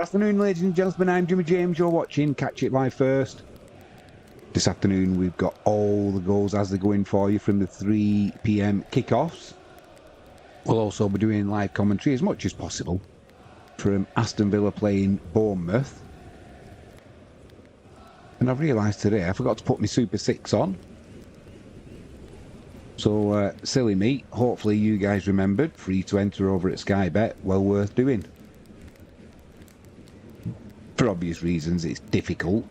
Afternoon, ladies and gentlemen. I'm Jimmy James. You're watching Catch It Live First. This afternoon, we've got all the goals as they're going for you from the 3 p.m. kickoffs. We'll also be doing live commentary as much as possible from Aston Villa playing Bournemouth. And I've realised today I forgot to put my Super 6 on. So, silly me. Hopefully you guys remembered. Free to enter over at Sky Bet. Well worth doing. For obvious reasons, it's difficult.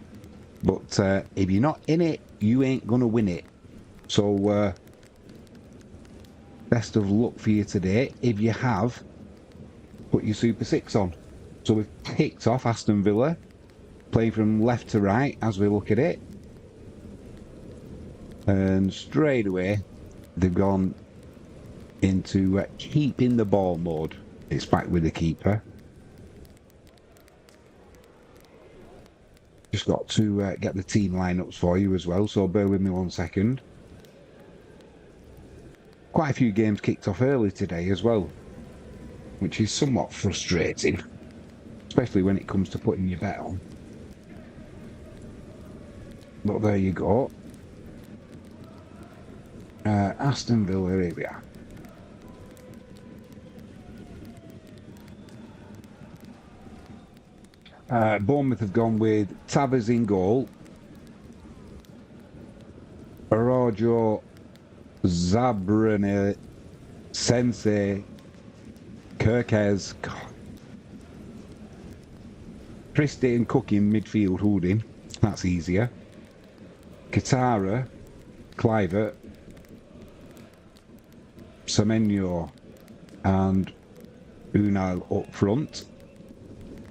But if you're not in it, you ain't going to win it. So, best of luck for you today. If you have, put your Super 6 on. So we've kicked off Aston Villa, playing from left to right as we look at it. And straight away, they've gone into keeping the ball mode. It's back with the keeper. Just got to get the team lineups for you as well, so bear with me 1 second. Quite a few games kicked off early today as well, which is somewhat frustrating, especially when it comes to putting your bet on. But there you go. Aston Villa, here we are. Bournemouth have gone with Tavares in goal. Arajo, Zabrane, Sensei, Kirkes, Christie and Cook in midfield holding. That's easier. Katara, Clivert, Semenyo and Unal up front.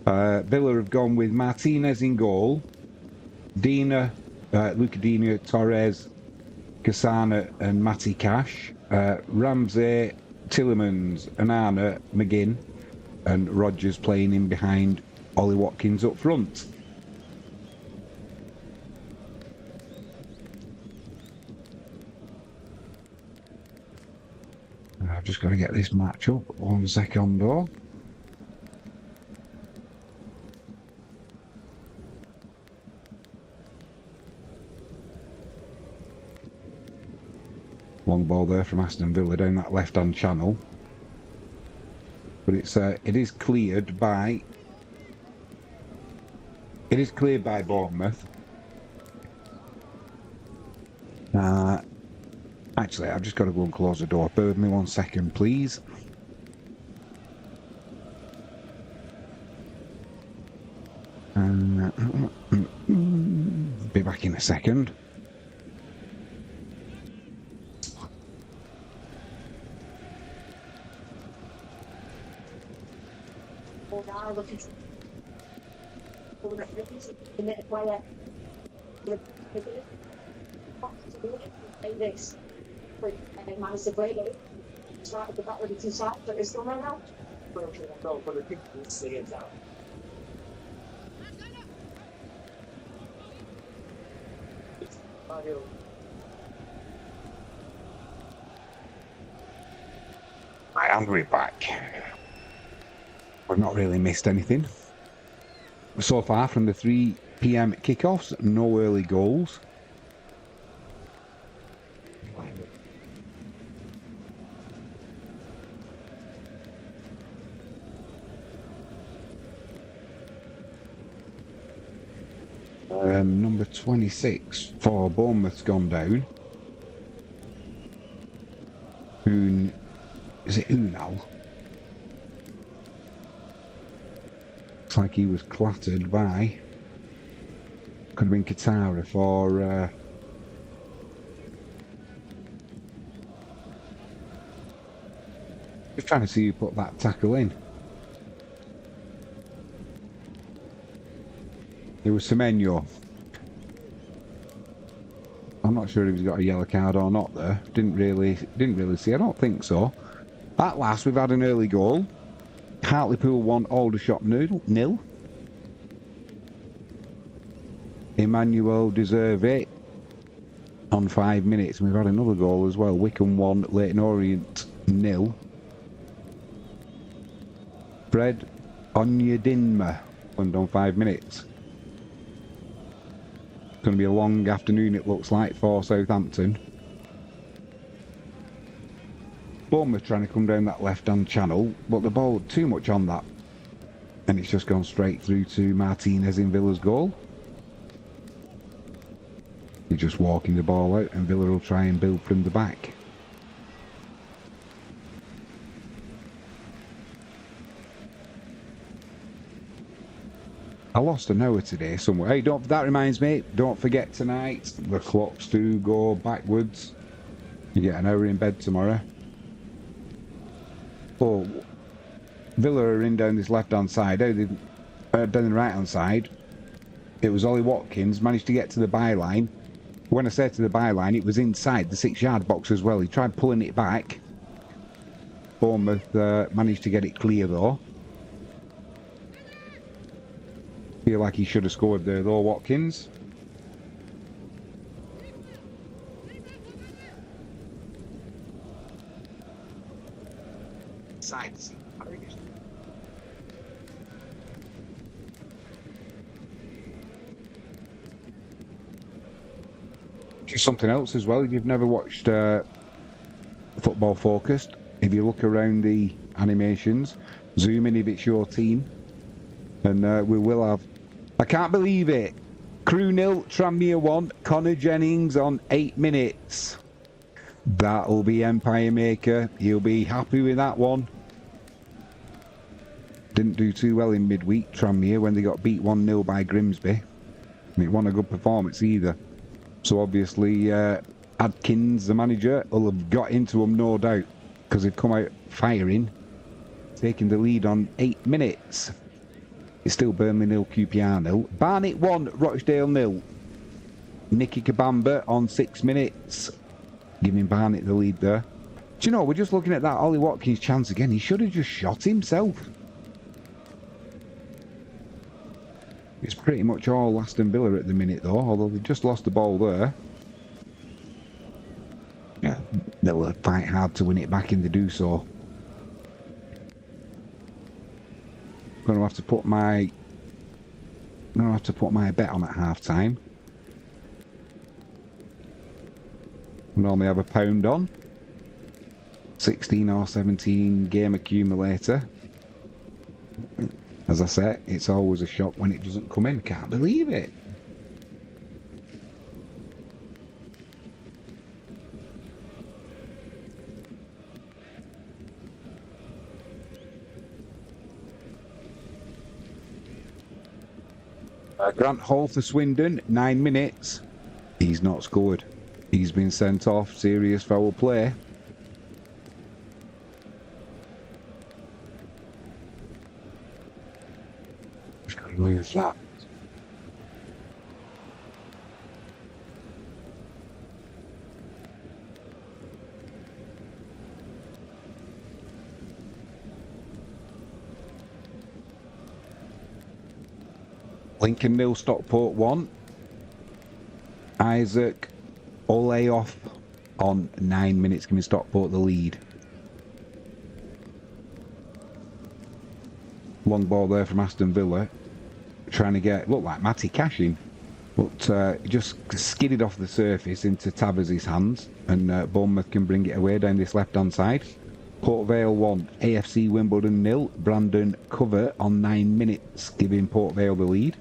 Villa have gone with Martinez in goal, Dina, Luca Dina, Torres, Cassana and Matty Cash, Ramsey, Tillemans, Anana, McGinn and Rodgers playing in behind Ollie Watkins up front. I've just got to get this match up 1 second though. Long ball there from Aston Villa down that left-hand channel, but it is cleared by Bournemouth. Actually, I've just got to go and close the door. Bear with me 1 second, please. Be back in a second. This and managed to break it. Started the back with the two sides, but it's still not out. Go for the people to see it out. Right, and we're back. We've not really missed anything so far from the 3 p.m. kickoffs. No early goals. Number 26 for Bournemouth's gone down. Is it Unal? Looks like he was clattered by. Could have been Katara for. Just trying to see who put that tackle in. It was Semenyo. I'm not sure if he's got a yellow card or not there. Didn't really see. I don't think so. At last, we've had an early goal. Hartlepool 1, Aldershot 0. Emmanuel Deserve on 5 minutes. And we've had another goal as well. Wickham 1, Leyton Orient 0. Fred Onyedinma and done 5 minutes. It's going to be a long afternoon, it looks like, for Southampton. Bournemouth trying to come down that left-hand channel, but the ball too much on that. And it's just gone straight through to Martinez in Villa's goal. He's just walking the ball out and Villa will try and build from the back. I lost an hour today somewhere. Hey, that reminds me, don't forget tonight, the clocks do go backwards. You get an hour in bed tomorrow. Oh, Villa are in down this left-hand side. Down the right-hand side, it was Ollie Watkins, managed to get to the byline. When I say to the byline, it was inside the 6-yard box as well. He tried pulling it back. Bournemouth managed to get it clear though. Feel like he should have scored there though, Watkins. Sides. Just something else as well. If you've never watched Football Focused, if you look around the animations, zoom in if it's your team, and we will have. I can't believe it. Crew 0, Tranmere 1, Connor Jennings on 8 minutes. That'll be Empire Maker. He'll be happy with that one. Didn't do too well in midweek, Tranmere, when they got beat 1-0 by Grimsby. It wasn't a good performance either. So obviously Adkins, the manager, will have got into them, no doubt, because they've come out firing, taking the lead on 8 minutes. It's still Burnley 0, QPR 0. Barnet 1, Rochdale 0. Nicky Kabamba on 6 minutes, giving Barnet the lead there. Do you know, we're just looking at that Ollie Watkins chance again. He should have just shot himself. It's pretty much all Aston Villa at the minute though, although they've just lost the ball there. Yeah, they'll fight hard to win it back and they do so. I'm gonna have to put my bet on at half time. Normally have £1 on. 16 or 17 game accumulator. As I say, it's always a shock when it doesn't come in. Can't believe it. Grant Hall for Swindon, 9 minutes. He's not scored. He's been sent off. Serious foul play. Lose that. Lincoln 0, Stockport 1. Isaac Ole off on 9 minutes, giving Stockport the lead. Long ball there from Aston Villa. Trying to get, looked like Matty Cashin, but just skidded off the surface into Tavares' hands, and Bournemouth can bring it away down this left-hand side. Port Vale 1, AFC Wimbledon 0. Brandon Cover on 9 minutes, giving Port Vale the lead.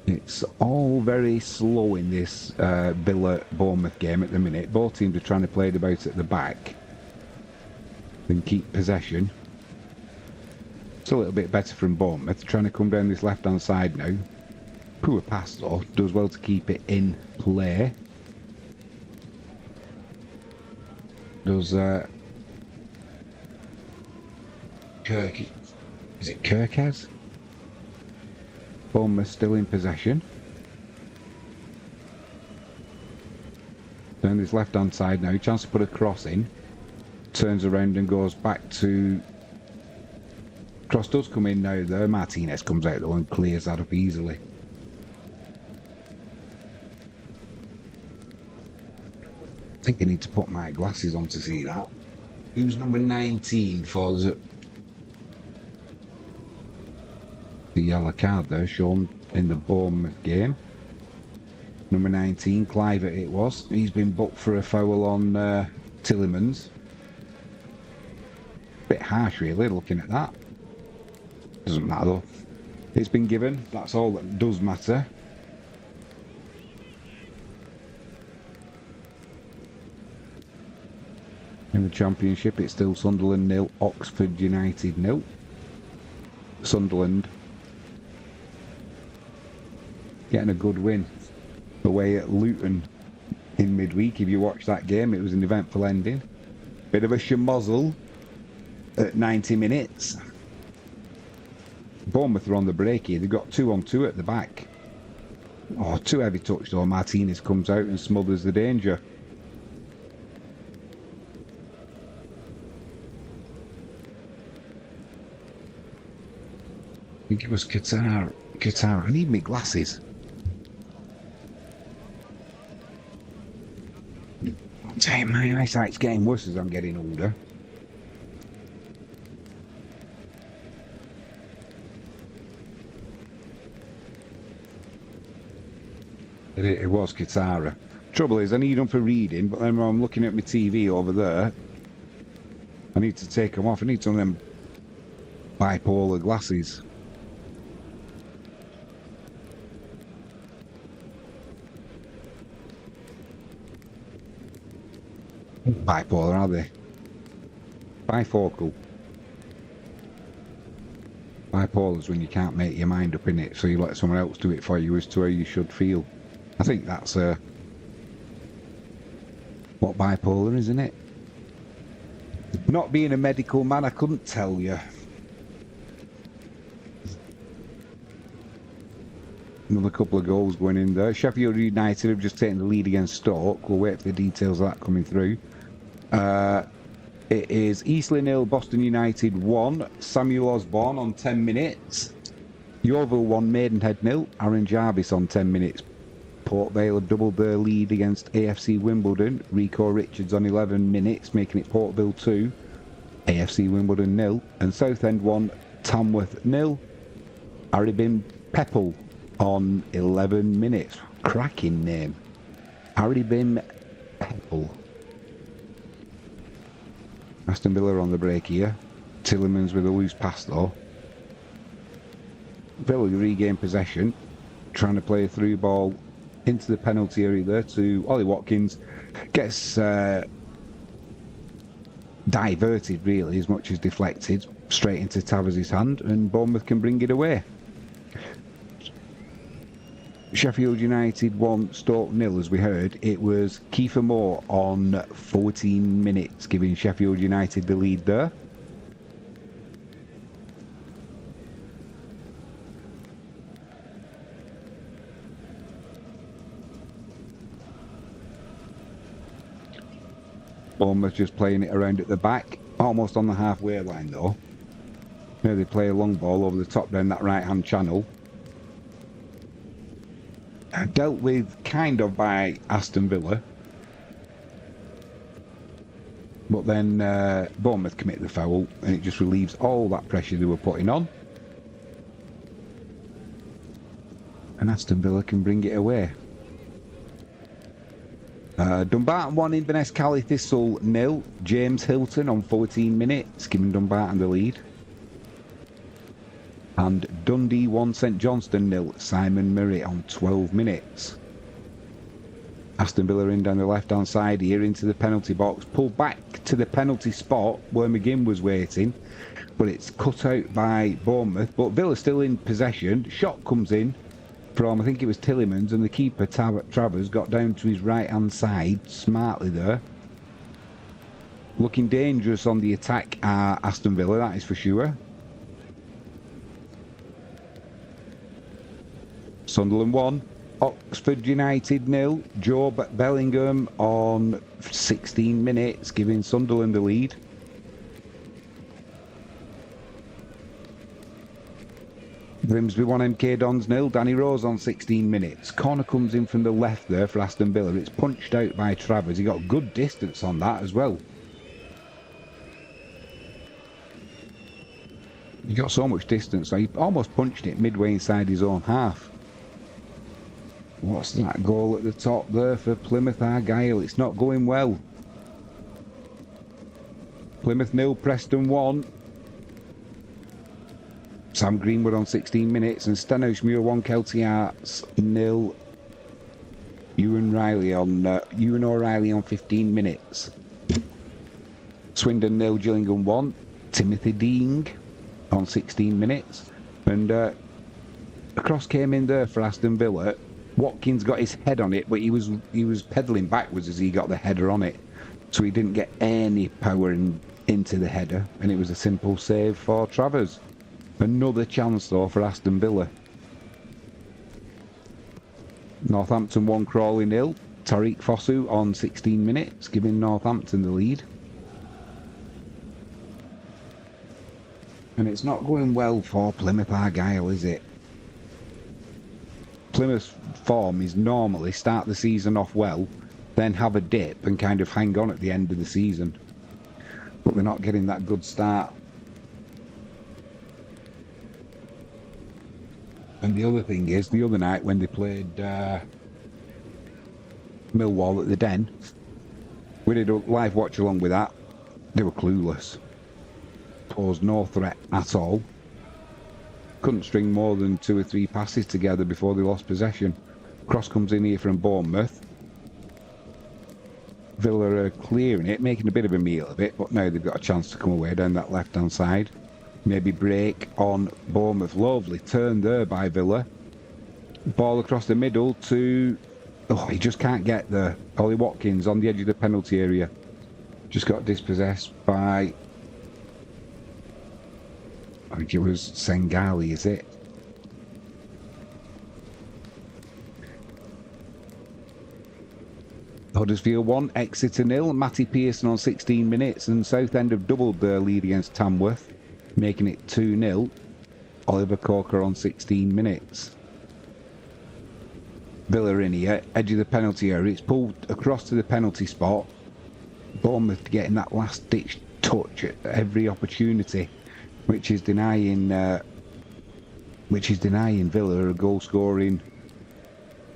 It's all very slow in this Villa-Bournemouth game at the minute. Both teams are trying to play it about at the back and keep possession. It's a little bit better from Bournemouth, trying to come down this left-hand side now. Poor pass though, does well to keep it in play. Does Kirk, is it Kirkaz? Bournemouth still in possession. Down this left-hand side now, chance to put a cross in. Turns around and goes back to... Cross does come in now there. Martinez comes out though and clears that up easily. think I need to put my glasses on to see that. Who's number 19 for the yellow card there shown in the Bournemouth game? Number 19, Clivert it was. He's been booked for a foul on Tillemans. Bit harsh really, looking at that. Doesn't matter though. It's been given, that's all that does matter. In the Championship, it's still Sunderland 0, Oxford United 0. Sunderland getting a good win away at Luton in midweek. If you watch that game, it was an eventful ending. Bit of a schmozzle at 90 minutes. Bournemouth are on the break here. They've got 2-on-2 at the back. Oh, too heavy touch though. Martinez comes out and smothers the danger. I think it was Qatar. I need my glasses. Damn, my eyesight's getting worse as I'm getting older. It was Qatar. Trouble is, I need them for reading, but then when I'm looking at my TV over there, I need to take them off. I need some of them bipolar glasses. Bipolar, are they? Bifocal. Bipolar's when you can't make your mind up in it, so you let someone else do it for you as to how you should feel. I think that's what bipolar is, isn't it? Not being a medical man, I couldn't tell you. Another couple of goals going in there. Sheffield United have just taken the lead against Stoke. We'll wait for the details of that coming through. It is Eastleigh 0, Boston United 1. Samuel Osborne on 10 minutes. Yeovil 1, Maidenhead 0. Aaron Jarvis on 10 minutes. Port Vale have doubled their lead against AFC Wimbledon. Rico Richards on 11 minutes, making it Port Vale 2. AFC Wimbledon 0. And Southend 1, Tamworth 0. Aribin Peppel on 11 minutes. Cracking name. Aribin Peppel. Aston Villa on the break here. Tillemans with a loose pass though. Villa regain possession. Trying to play a through ball into the penalty area there to Ollie Watkins. Gets diverted really as much as deflected. Straight into Tavares' hand and Bournemouth can bring it away. Sheffield United 1, Stoke 0 as we heard. It was Kiefer Moore on 14 minutes giving Sheffield United the lead there. Bournemouth just playing it around at the back, almost on the halfway line though. Now they play a long ball over the top down that right hand channel. Dealt with kind of by Aston Villa, but then Bournemouth commit the foul and it just relieves all that pressure they were putting on, and Aston Villa can bring it away. Dumbarton 1, Inverness Cali Thistle 0. James Hilton on 14 minutes giving Dumbarton the lead. And Dundee 1, St Johnstone 0. Simon Murray on 12 minutes. Aston Villa in down the left hand side here into the penalty box. Pulled back to the penalty spot where McGinn was waiting. But it's cut out by Bournemouth. But Villa still in possession. Shot comes in from, I think it was Tillemans. And the keeper, Travers, got down to his right hand side smartly there. Looking dangerous on the attack, Aston Villa, that is for sure. Sunderland 1, Oxford United 0. Joe Bellingham on 16 minutes, giving Sunderland the lead. Grimsby 1, MK Dons 0. Danny Rose on 16 minutes. Corner comes in from the left there for Aston Villa. It's punched out by Travers. He got good distance on that as well. He got so much distance, so he almost punched it midway inside his own half. What's that goal at the top there for Plymouth Argyle? It's not going well. Plymouth 0, Preston 1. Sam Greenwood on 16 minutes and Stenhousemuir 1, Kelty Arts 0. Ewan O'Reilly on 15 minutes. Swindon 0, Gillingham 1. Timothy Deing on 16 minutes. And a cross came in there for Aston Villa. Watkins got his head on it, but he was pedalling backwards as he got the header on it. So he didn't get any power into the header, and it was a simple save for Travers. Another chance though for Aston Villa. Northampton 1, Crawley 0. Tariq Fosu on 16 minutes, giving Northampton the lead. And it's not going well for Plymouth Argyle, is it? Plymouth's form is normally start the season off well, then have a dip and kind of hang on at the end of the season. But they're not getting that good start. And the other thing is, the other night when they played Millwall at the Den, we did a live watch along with that. They were clueless. Posed no threat at all. Couldn't string more than 2 or 3 passes together before they lost possession. Cross comes in here from Bournemouth. Villa are clearing it, making a bit of a meal of it, but now they've got a chance to come away down that left-hand side. Maybe break on Bournemouth. Lovely turn there by Villa. Ball across the middle to... Oh, he just can't get there. Ollie Watkins on the edge of the penalty area. Just got dispossessed by... I think it was Sengali, is it? Huddersfield 1, Exeter 0. Matty Pearson on 16 minutes, and Southend have doubled their lead against Tamworth, making it 2-0. Oliver Corker on 16 minutes. Villa in here, edge of the penalty area. It's pulled across to the penalty spot. Bournemouth getting that last-ditch touch at every opportunity, which is denying Villa a goal-scoring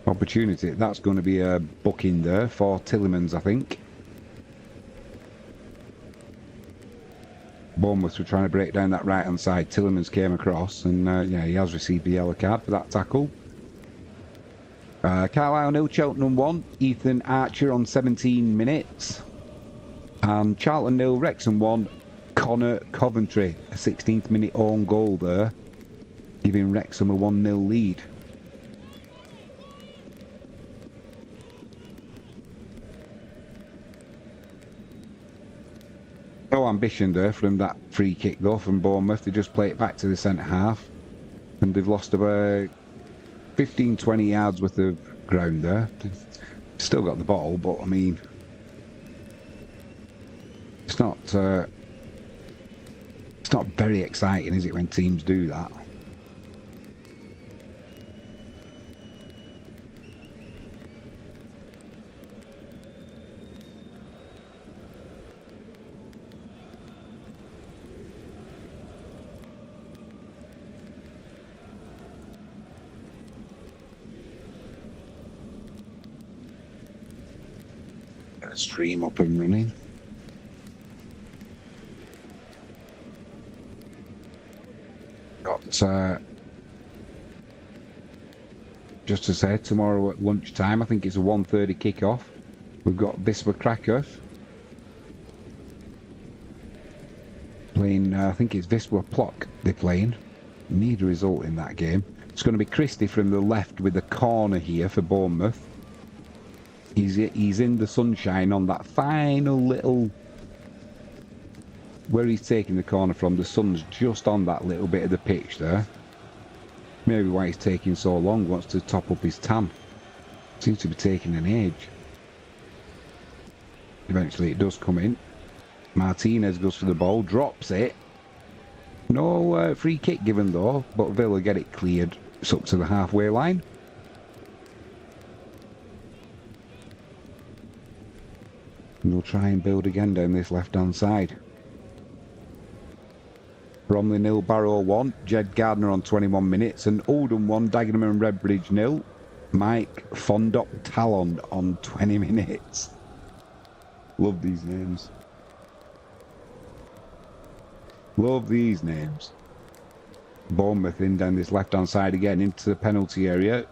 opportunity. That's going to be a booking there for Tillemans, I think. Bournemouth were trying to break down that right-hand side. Tillemans came across, and yeah, he has received the yellow card for that tackle. Carlisle 0, Cheltenham 1. Ethan Archer on 17 minutes. And Charlton 0, Wrexham 1. Connor Coventry, a 16th minute own goal there, giving Wrexham a 1-0 lead. No ambition there from that free kick though from Bournemouth. They just play it back to the centre half, and they've lost about 15-20 yards worth of ground there. They've still got the ball, but I mean, it's not very exciting, is it, when teams do that? Get a stream up and running. Just to say, tomorrow at lunchtime, I think it's a 1:30 kick-off. We've got Wisła Kraków playing, I think it's Wisła Plock they're playing. Need a result in that game. It's going to be Christie from the left with the corner here for Bournemouth. He's in the sunshine on that final little... Where he's taking the corner from, the sun's just on that little bit of the pitch there. Maybe why he's taking so long, wants to top up his tan. Seems to be taking an age. Eventually it does come in. Martinez goes for the ball, drops it. No free kick given though, but Villa get it cleared. It's up to the halfway line. And we'll try and build again down this left-hand side. Bromley 0, Barrow 1, Jed Gardner on 21 minutes, and Oldham 1, Dagenham and Redbridge 0. Mike Fondop Talon on 20 minutes. Love these names. Love these names. Bournemouth in down this left-hand side again into the penalty area.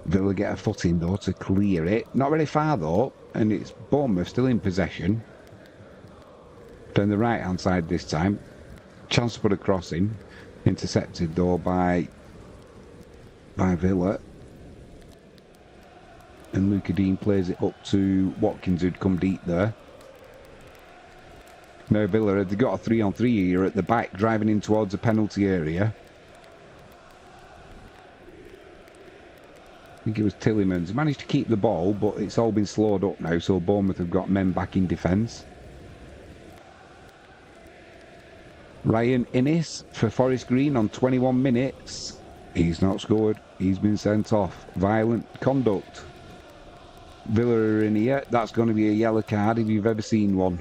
Villa get a foot in though to clear it. Not very far though, and it's Bournemouth still in possession. Down the right-hand side this time. Chance to put a cross in. Intercepted though by Villa. And Luca Dean plays it up to Watkins, who'd come deep there. Now Villa, they've got a 3-on-3 here at the back, driving in towards the penalty area. I think it was Tillemans. He managed to keep the ball, but it's all been slowed up now, so Bournemouth have got men back in defence. Ryan Innes for Forest Green on 21 minutes. He's not scored. He's been sent off. Violent conduct. Villa are in here. That's going to be a yellow card if you've ever seen one.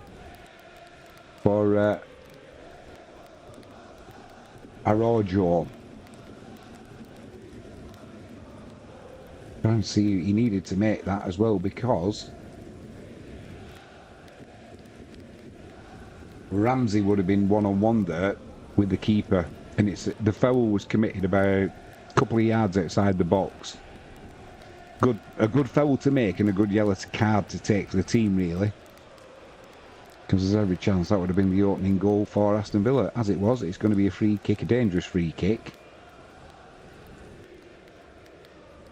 For Araujo. Trying to see, he needed to make that as well because Ramsey would have been one-on-one there with the keeper, and the foul was committed about a couple of yards outside the box. A good foul to make and a good yellow card to take for the team, really. Because there's every chance that would have been the opening goal for Aston Villa. As it was, it's going to be a free kick, a dangerous free kick.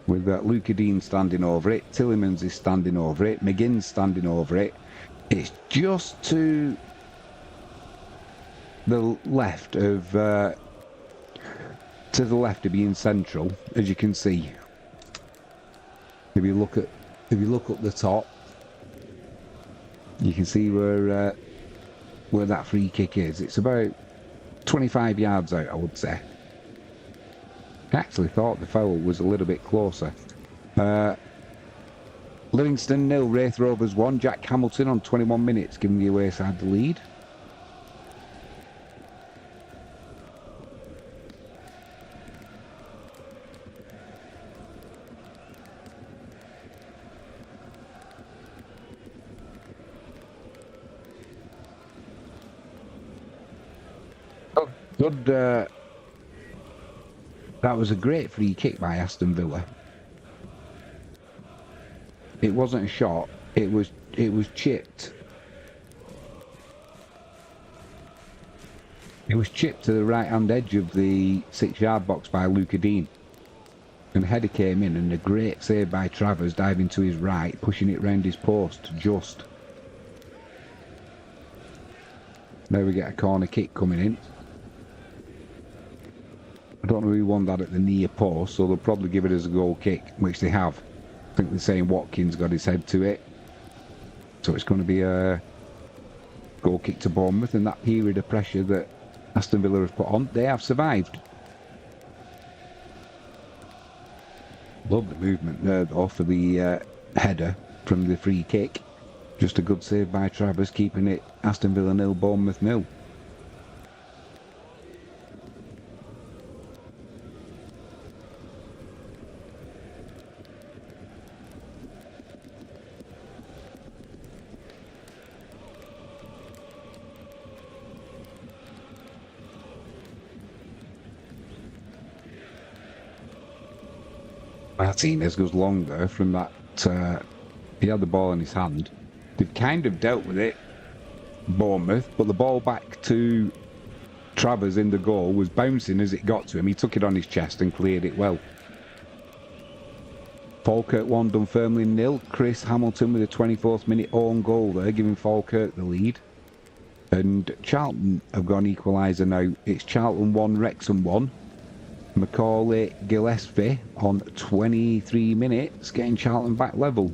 With Luca Dean standing over it, Tillemans is standing over it, McGinn's standing over it. It's just to the left of being central, as you can see. If you look up the top, you can see where that free kick is. It's about 25 yards out, I would say. I actually thought the foul was a little bit closer. Livingston 0, Wraith Rovers 1. Jack Hamilton on 21 minutes, giving the away side the lead. Oh, good. That was a great free kick by Aston Villa. It wasn't a shot, it was chipped. It was chipped to the right-hand edge of the 6-yard box by Luca Dean. And the header came in, and a great save by Travers, diving to his right, pushing it round his post, just. Now we get a corner kick coming in. I don't know who won that at the near post, so they'll probably give it as a goal kick, which they have. I think they're saying Watkins got his head to it. So it's going to be a goal kick to Bournemouth, and that period of pressure that Aston Villa have put on, they have survived. Love the movement there though for the header from the free kick. Just a good save by Travers, keeping it Aston Villa 0, Bournemouth 0. Martinez goes long there from that. He had the ball in his hand. They've kind of dealt with it, Bournemouth, but the ball back to Travers in the goal was bouncing as it got to him. He took it on his chest and cleared it well. Falkirk 1, Dunfermline 0. Chris Hamilton with a 24th minute own goal there, giving Falkirk the lead. And Charlton have got an equaliser now. It's Charlton 1, Wrexham 1. Macaulay Gillespie on 23 minutes, getting Charlton back level.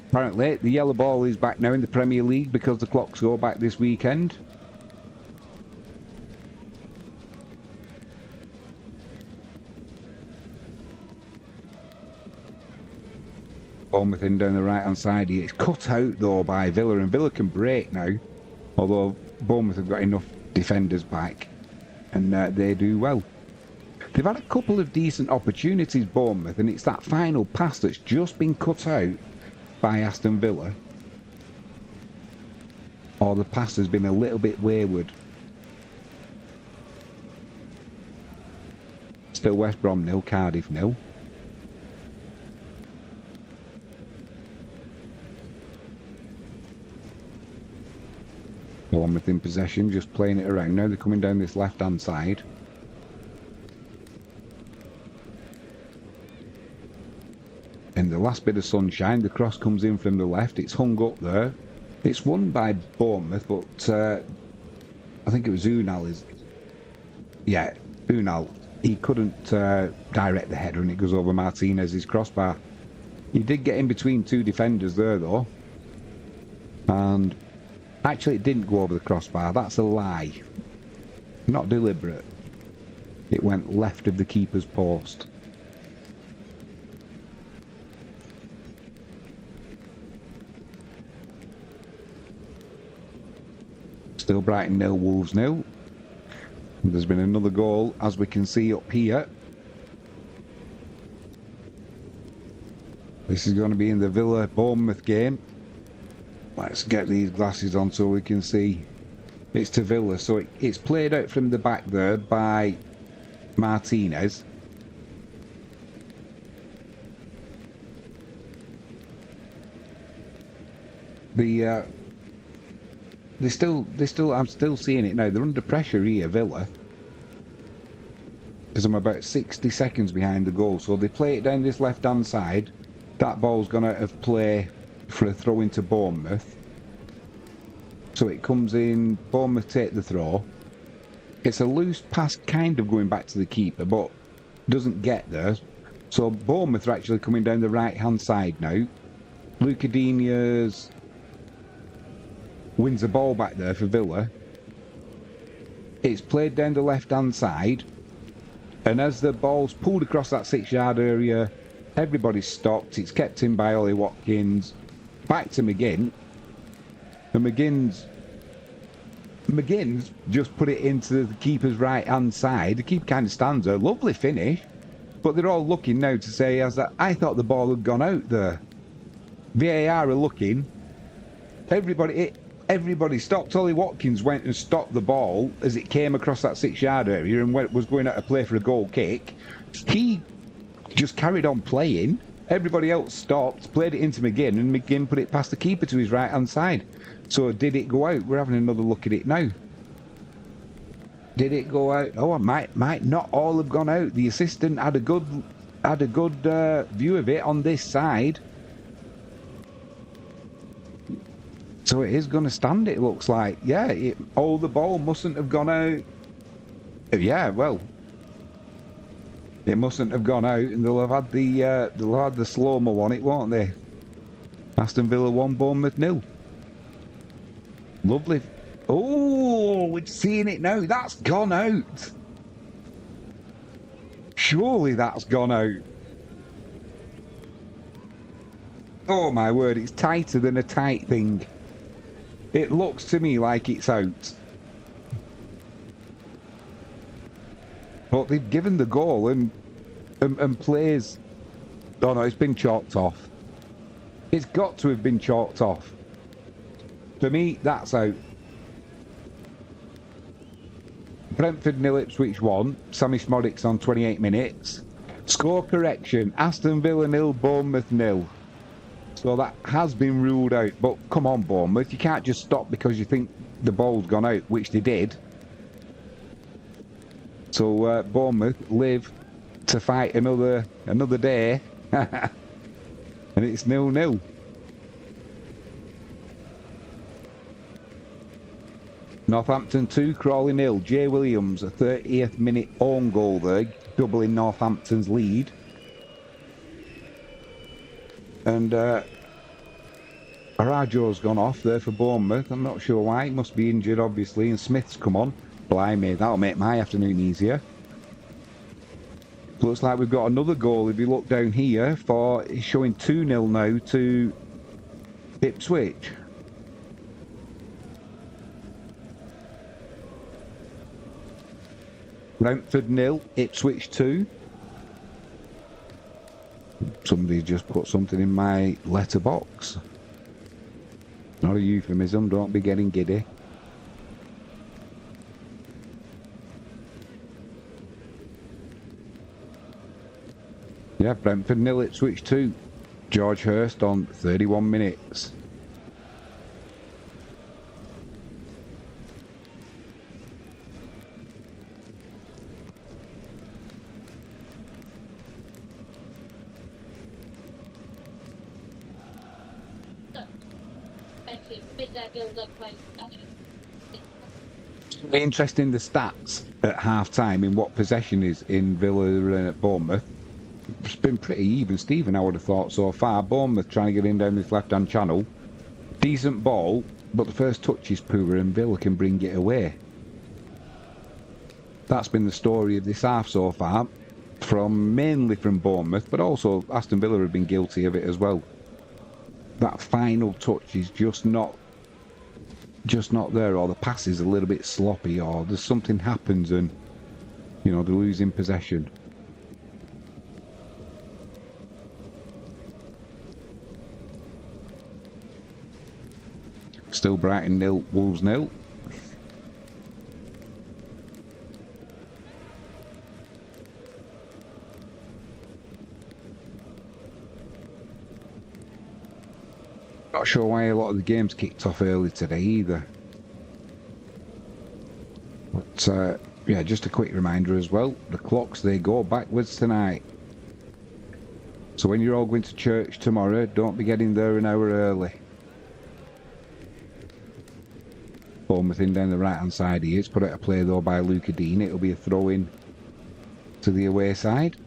Apparently, the yellow ball is back now in the Premier League because the clocks go back this weekend. Bournemouth in down the right-hand side here. It's cut out, though, by Villa, and Villa can break now. Although Bournemouth have got enough defenders back, and they do well. They've had a couple of decent opportunities, Bournemouth, and it's that final pass that's just been cut out by Aston Villa. Or the pass has been a little bit wayward. Still West Brom 0, Cardiff 0. Bournemouth in possession, just playing it around. Now they're coming down this left-hand side. In the last bit of sunshine, the cross comes in from the left. It's hung up there. It's won by Bournemouth, but I think it was Unal. Yeah, Unal. He couldn't direct the header, and it goes over Martinez's crossbar. He did get in between two defenders there, though. And actually, it didn't go over the crossbar. That's a lie. Not deliberate. It went left of the keeper's post. Still Brighton 0, Wolves 0. There's been another goal, as we can see up here. This is going to be in the Villa-Bournemouth game. Let's get these glasses on so we can see. It's to Villa, so it's played out from the back there by Martinez. I'm still seeing it now. They're under pressure here, Villa. Because I'm about 60 seconds behind the goal. So they play it down this left-hand side. That ball's gone out of play for a throw into Bournemouth. So it comes in, Bournemouth take the throw. It's a loose pass kind of going back to the keeper, but doesn't get there. So Bournemouth are actually coming down the right-hand side now. Lucadinias wins the ball back there for Villa. It's played down the left-hand side. And as the ball's pulled across that 6-yard area, everybody's stopped. It's kept in by Ollie Watkins. Back to McGinn. And McGinn's just put it into the keeper's right-hand side. The keeper kind of stands there. Lovely finish. But they're all looking now to say, I thought the ball had gone out there. VAR are looking. Everybody stopped. Ollie Watkins went and stopped the ball as it came across that 6-yard area and was going out to play for a goal kick. He just carried on playing. Everybody else stopped, played it into McGinn, and McGinn put it past the keeper to his right-hand side. So did it go out? We're having another look at it now. Did it go out? Oh, it might not all have gone out. The assistant had a good view of it on this side. So it is going to stand, it looks like. Yeah, the ball mustn't have gone out. Yeah, well, it mustn't have gone out, and they'll have had the slow-mo on it, won't they? Aston Villa 1, Bournemouth 0. Lovely. Oh, we're seeing it now. That's gone out. Surely that's gone out. Oh my word, it's tighter than a tight thing. It looks to me like it's out. But they've given the goal and plays... Oh no, it's been chalked off. It's got to have been chalked off. For me, that's out. Brentford 0, Ipswich 1. Sammy Smodic's on 28 minutes. Score correction. Aston Villa 0, Bournemouth 0. So that has been ruled out. But come on, Bournemouth. You can't just stop because you think the ball's gone out, which they did. So Bournemouth live to fight another day. And it's 0-0. Northampton 2, Crawley 0. Jay Williams, a 30th minute own goal there, doubling Northampton's lead. And Arajo's gone off there for Bournemouth. I'm not sure why. He must be injured, obviously. And Smith's come on. Blimey, that'll make my afternoon easier. Looks like we've got another goal. If you look down here, it's showing 2-0 now to Ipswich. Brentford 0, Ipswich 2. Somebody just put something in my letterbox. Not a euphemism, don't be getting giddy. Yeah, Brentford 0, Ipswich 2. George Hurst on 31 minutes. Interesting the stats at half-time in what possession is in Villa and at Bournemouth. It's been pretty even, Stephen, I would have thought so far. Bournemouth trying to get in down this left-hand channel. Decent ball, but the first touch is poor and Villa can bring it away. That's been the story of this half so far, mainly from Bournemouth, but also Aston Villa have been guilty of it as well. That final touch is just not there, or the pass is a little bit sloppy, or there's something happens and, you know, they're losing possession. Still Brighton 0, Wolves 0. Not sure why a lot of the games kicked off early today either. But yeah, just a quick reminder as well, the clocks, they go backwards tonight. So when you're all going to church tomorrow, don't be getting there an hour early. Bournemouth in down the right hand side here. It's put out a play though by Luca Dean. It'll be a throw in to the away side.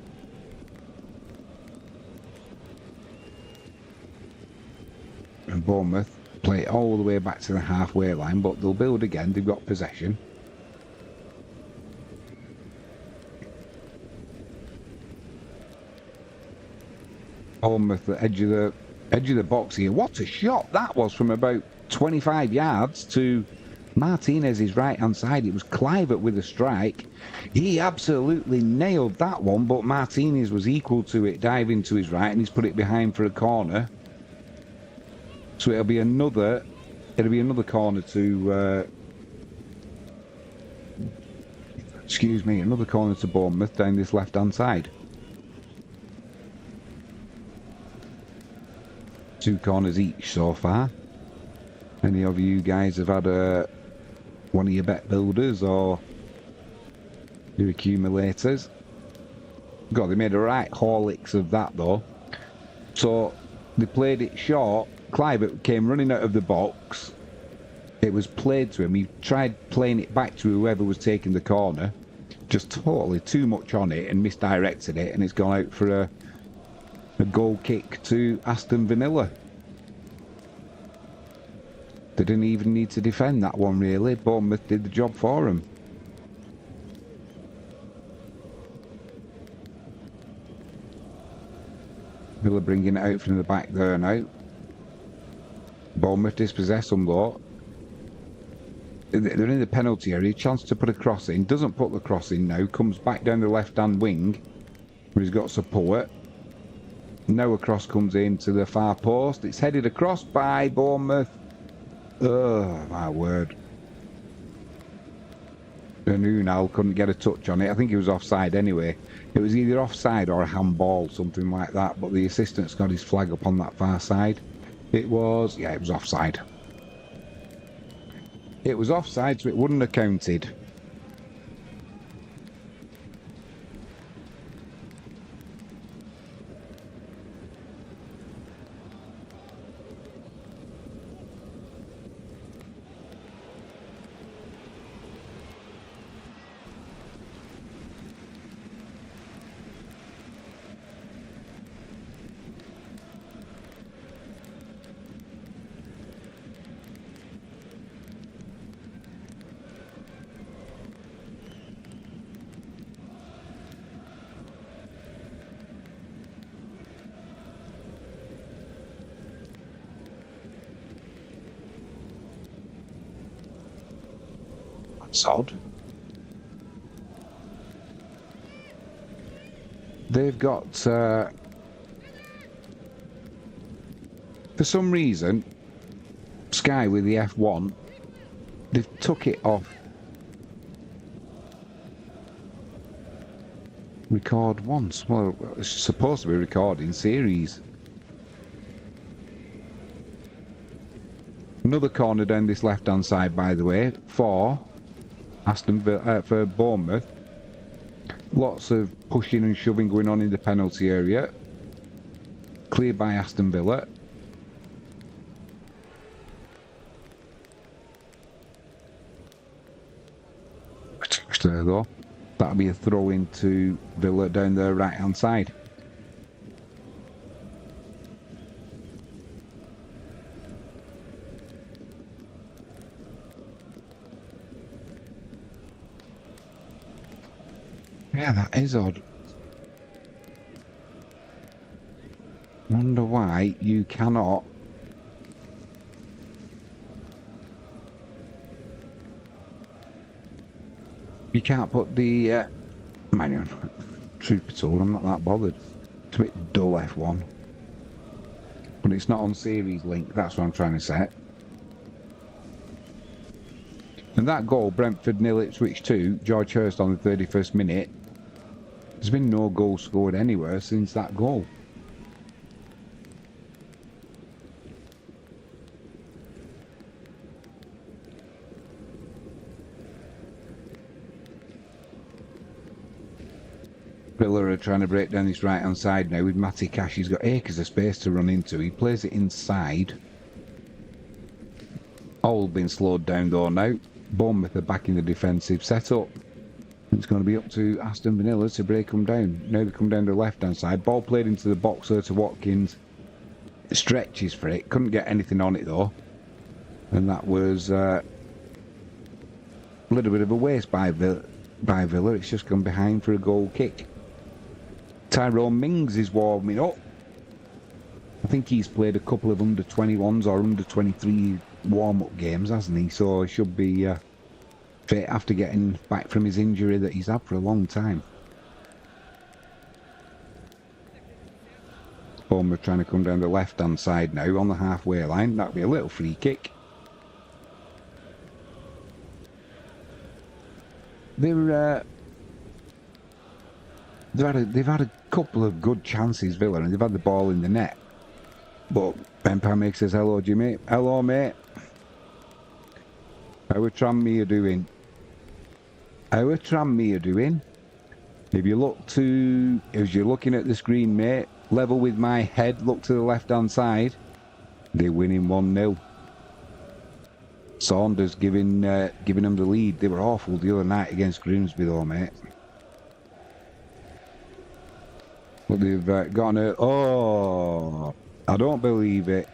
And Bournemouth play it all the way back to the halfway line, but they'll build again. They've got possession. Bournemouth at the edge of the box here. What a shot that was from about 25 yards to Martinez's right hand side. It was Clivert with a strike. He absolutely nailed that one, but Martinez was equal to it, diving to his right, and he's put it behind for a corner. So it'll be another corner to another corner to Bournemouth down this left hand side. 2 corners each so far. Any of you guys have had one of your bet builders or your accumulators? God, they made a right Horlicks of that though. So they played it short. Clivert came running out of the box. It was played to him. He tried playing it back to whoever was taking the corner. Just totally too much on it and misdirected it, and it's gone out for a goal kick to Aston Villa. They didn't even need to defend that one really. Bournemouth did the job for them. Villa bringing it out from the back there now. Bournemouth dispossess them though. They're in the penalty area. Chance to put a cross in. Doesn't put the cross in now. Comes back down the left hand wing where he's got support. Now a cross comes in to the far post. It's headed across by Bournemouth. Oh my word. And Unal couldn't get a touch on it. I think he was offside anyway. It was either offside or a handball, something like that. But the assistant's got his flag up on that far side. It was offside. It was offside, so it wouldn't have counted. It's odd. They've got, for some reason, Sky with the F1, they've took it off record once. Well, it's supposed to be recording series. Another corner down this left-hand side, by the way, for for Bournemouth. Lots of pushing and shoving going on in the penalty area. Cleared by Aston Villa. There though. That'll be a throw into Villa down the right-hand side. Yeah, that is odd. Wonder why you cannot. You can't put the manual. Truth be told, I'm not that bothered. It's a bit dull F1. But it's not on series link, that's what I'm trying to say. And that goal, Brentford 0 Ipswich 2, George Hurst on the 31st minute. There's been no goal scored anywhere since that goal. Villa are trying to break down this right-hand side now with Matty Cash. He's got acres of space to run into. He plays it inside. All been slowed down though now. Bournemouth are back in the defensive setup. It's going to be up to Aston Villa to break them down. Now they come down the left-hand side. Ball played into the box there to Watkins. Stretches for it. Couldn't get anything on it though. And that was a little bit of a waste by Villa. It's just gone behind for a goal kick. Tyrone Mings is warming up. I think he's played a couple of under-21s or under-23 warm-up games, hasn't he? So he should be fit after getting back from his injury that he's had for a long time. Bournemouth trying to come down the left-hand side now on the halfway line. That'll be a little free kick. They've had a couple of good chances, Villa, and they've had the ball in the net. But Ben Pamick says, hello, Jimmy. Hello, mate. How are Tranmere doing? How are Tranmere doing? If you look to, as you're looking at the screen, mate, level with my head, look to the left-hand side. They're winning 1-0. Saunders giving them the lead. They were awful the other night against Grimsby, though, mate. But they've gone out. Oh, I don't believe it.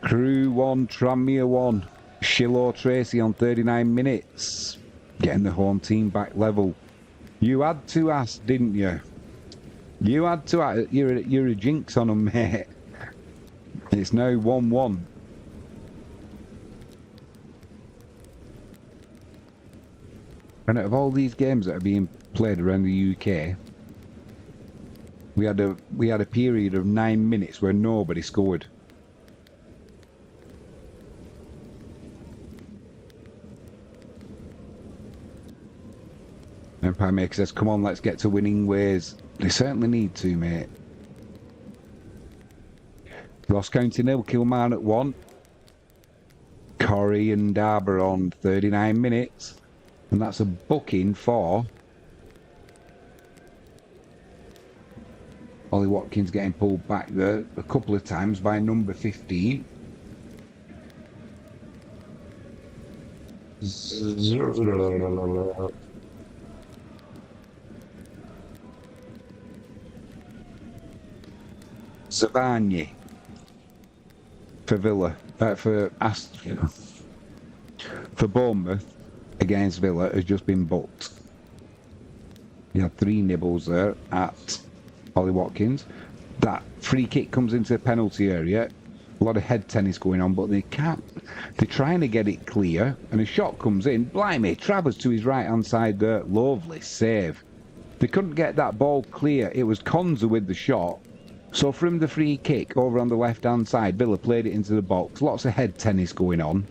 Crew 1, Tranmere 1. Shiloh Tracy on 39 minutes. Getting the home team back level. You had to ask, didn't you? You had to ask. You're a jinx on them, mate. It's now 1-1. And out of all these games that are being played around the UK, we had a period of 9 minutes where nobody scored. Empire Maker says, come on, let's get to winning ways. They certainly need to, mate. Ross County 0, Kilmarnock 1. Corrie and Darber on 39 minutes. And that's a booking for Ollie Watkins getting pulled back there a couple of times by number 15. Savagni for Villa, for Bournemouth against Villa has just been booked. You had 3 nibbles there at Ollie Watkins. That free kick comes into the penalty area. A lot of head tennis going on, but they can't. They're trying to get it clear, and a shot comes in. Blimey, Travers to his right-hand side there. Lovely save. They couldn't get that ball clear. It was Konza with the shot. So from the free kick over on the left-hand side, Villa played it into the box. Lots of head tennis going on.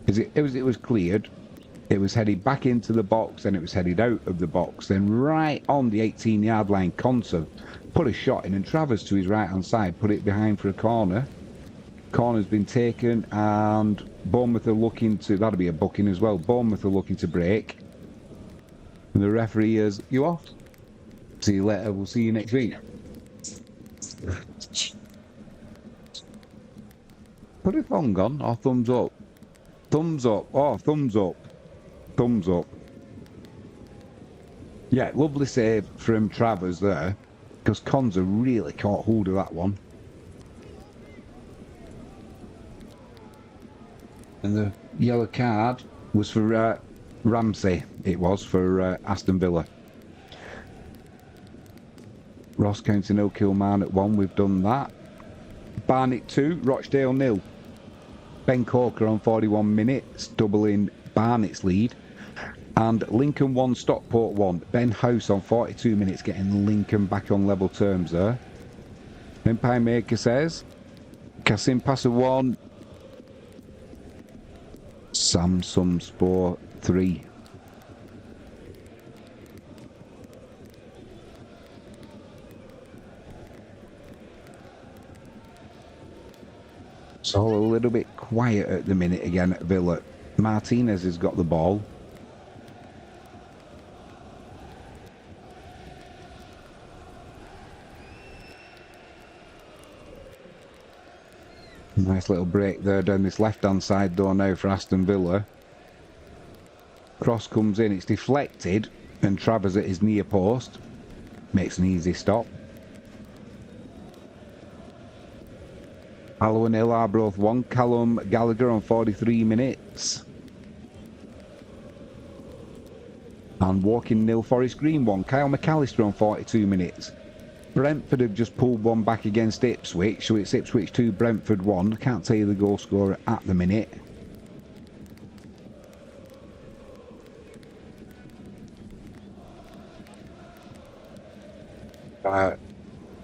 It was cleared. It was headed back into the box, and it was headed out of the box. Then right on the 18-yard line, Konza put a shot in, and Travers to his right-hand side put it behind for a corner. Corner's been taken, and Bournemouth are looking to... That'll be a booking as well. Bournemouth are looking to break. And the referee is... You off? See you later. We'll see you next week. Put a thumb on or thumbs up? Thumbs up. Oh, thumbs up. Thumbs up. Yeah, lovely save from Travers there, because Konza really caught hold of that one. And the yellow card was for Ramsey. It was for Aston Villa. Ross County 0, Kilmarnock 1. We've done that. Barnet 2, Rochdale 0. Ben Corker on 41 minutes, doubling Barnet's lead. And Lincoln 1, Stockport 1. Ben House on 42 minutes, getting Lincoln back on level terms there. Empire Maker says, Kasim Passer 1. Samsung Sport 3. It's all a little bit quiet at the minute again at Villa. Martinez has got the ball. Nice little break there down this left-hand side door now for Aston Villa. Cross comes in, it's deflected, and Travers at his near post. Makes an easy stop. Alloa 0, Arbroath 1. Callum Gallagher on 43 minutes. And Walking 0, Forest Green 1. Kyle McAllister on 42 minutes. Brentford have just pulled one back against Ipswich, so it's Ipswich 2, Brentford 1. I can't tell you the goal scorer at the minute.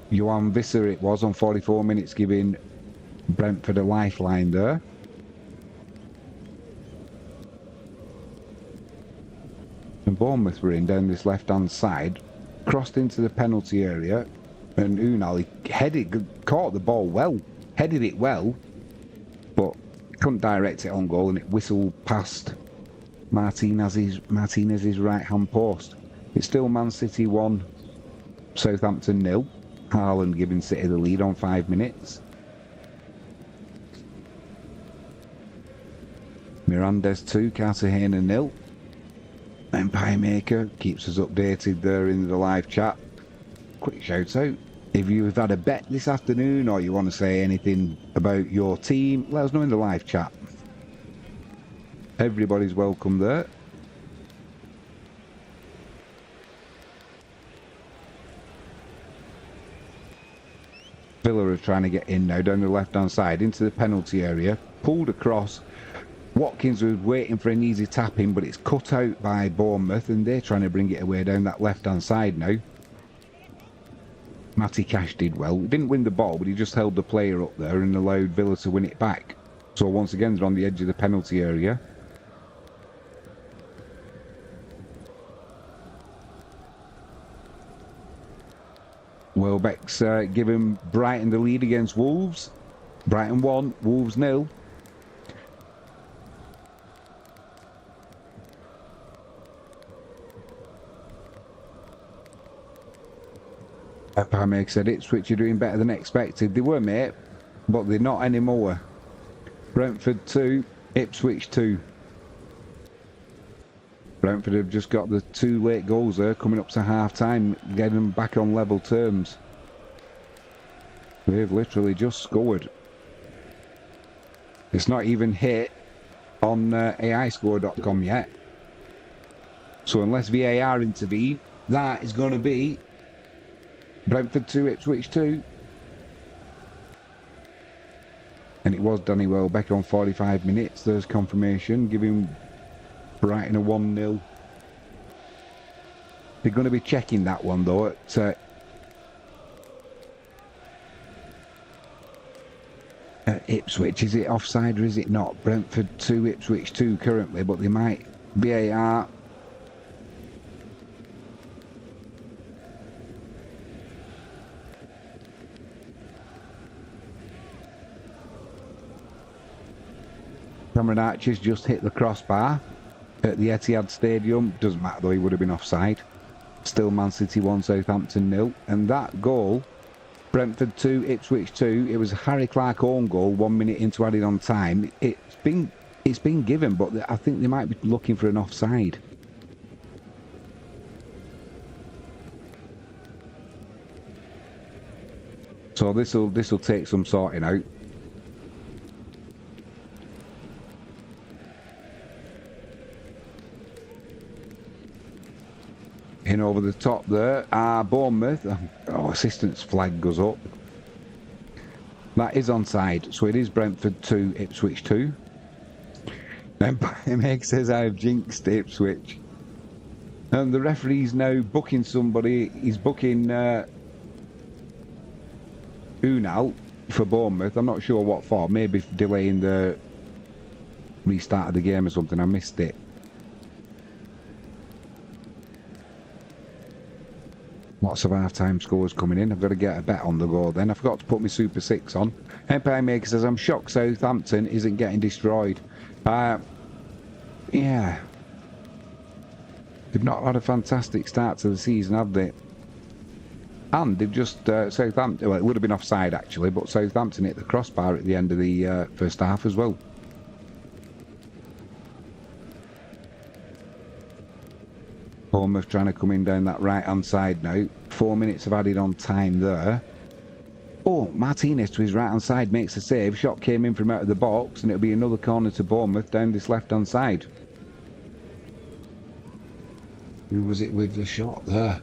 Johan Visser it was on 44 minutes, giving Brentford a lifeline there. And Bournemouth were in down this left-hand side, crossed into the penalty area, and Unal, he caught the ball well, headed it well, but couldn't direct it on goal, and it whistled past Martinez's right-hand post. It's still Man City 1, Southampton 0. Haaland giving City the lead on 5 minutes. Mirandes 2, Cartagena 0. Empire Maker keeps us updated there in the live chat. Quick shout out. If you've had a bet this afternoon or you want to say anything about your team, let us know in the live chat. Everybody's welcome there. Villa are trying to get in now down the left-hand side into the penalty area. Pulled across. Watkins was waiting for an easy tap-in, but it's cut out by Bournemouth, and they're trying to bring it away down that left-hand side now. Matty Cash did well. He didn't win the ball, but he just held the player up there and allowed Villa to win it back. So once again, they're on the edge of the penalty area. Welbeck's giving Brighton the lead against Wolves. Brighton 1, Wolves 0. Parmek said Ipswich are doing better than expected. They were, mate, but they're not anymore. Brentford 2, Ipswich 2. Brentford have just got the 2 late goals there coming up to half-time, getting them back on level terms. They've literally just scored. It's not even hit on AIscore.com yet. So unless VAR intervene, that is going to be Brentford 2, Ipswich 2. And it was Danny Welbeck on 45 minutes. There's confirmation, giving Brighton a 1-0. They're going to be checking that one, though, at Ipswich. Is it offside or is it not? Brentford 2, Ipswich 2 currently, but they might. VAR. Cameron Archer's just hit the crossbar at the Etihad Stadium. Doesn't matter though, he would have been offside. Still Man City 1, Southampton 0. And that goal, Brentford 2, Ipswich 2, it was a Harry Clark own goal 1 minute into added on time. It's been given, but I think they might be looking for an offside. So this'll take some sorting out. In over the top there, Bournemouth. Oh, assistant's flag goes up. That is onside, so it is Brentford 2, Ipswich 2. Meg says I've jinxed Ipswich. And the referee's now booking somebody. He's booking Unal for Bournemouth. I'm not sure what for. Maybe delaying the restart of the game or something. I missed it. Lots of half-time scores coming in. I've got to get a bet on the go then. I forgot to put my Super 6 on. Empire Maker says, I'm shocked Southampton isn't getting destroyed. Yeah. They've not had a fantastic start to the season, have they? And they've just, Southampton, well, it would have been offside actually, but Southampton hit the crossbar at the end of the first half as well. Bournemouth trying to come in down that right-hand side now. 4 minutes of added on time there. Oh, Martinez to his right-hand side makes a save. Shot came in from out of the box, and it'll be another corner to Bournemouth down this left-hand side. Who was it with the shot there?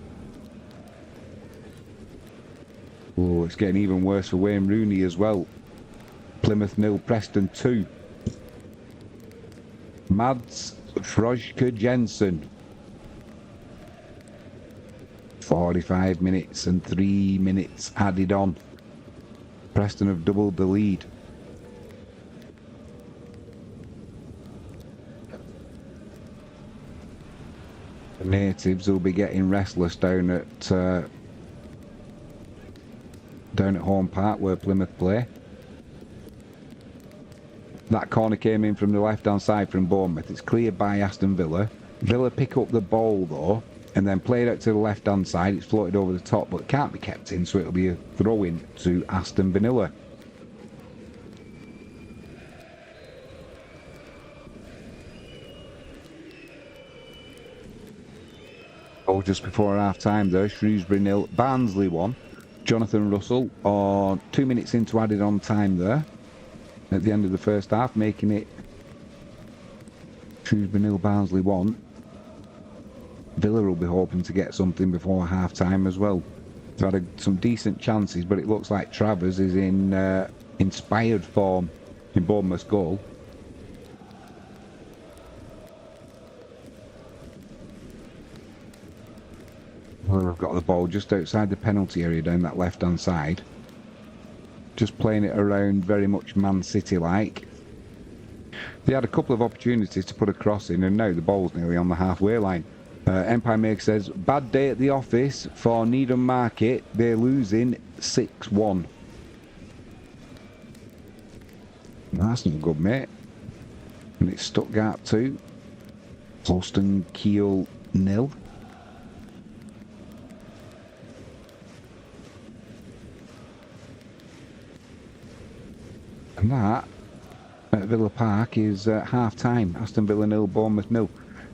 Oh, it's getting even worse for Wayne Rooney as well. Plymouth 0, Preston 2. Mads Frojke Jensen. 45 minutes and 3 minutes added on. Preston have doubled the lead. The natives will be getting restless down at Home Park where Plymouth play. That corner came in from the left-hand side from Bournemouth. It's cleared by Aston Villa. Villa pick up the ball though, and then play it out to the left-hand side. It's floated over the top, but it can't be kept in, so it'll be a throw-in to Aston Villa. Oh, just before half-time though, Shrewsbury 0, Barnsley 1. Jonathan Russell on 2 minutes into added on time there at the end of the first half, making it Shrewsbury 0, Barnsley 1. Villa will be hoping to get something before half-time as well. They've had some decent chances, but it looks like Travers is in inspired form in Bournemouth's goal. Well, I've got the ball just outside the penalty area down that left-hand side. Just playing it around very much Man City-like. They had a couple of opportunities to put a cross in, and now the ball's nearly on the halfway line. Empire Maker says, bad day at the office for Needham Market. They're losing 6-1. That's not good, mate. And it's Stuttgart 2. Holston Kiel 0. And that at Villa Park is half-time. Aston Villa 0, Bournemouth 0.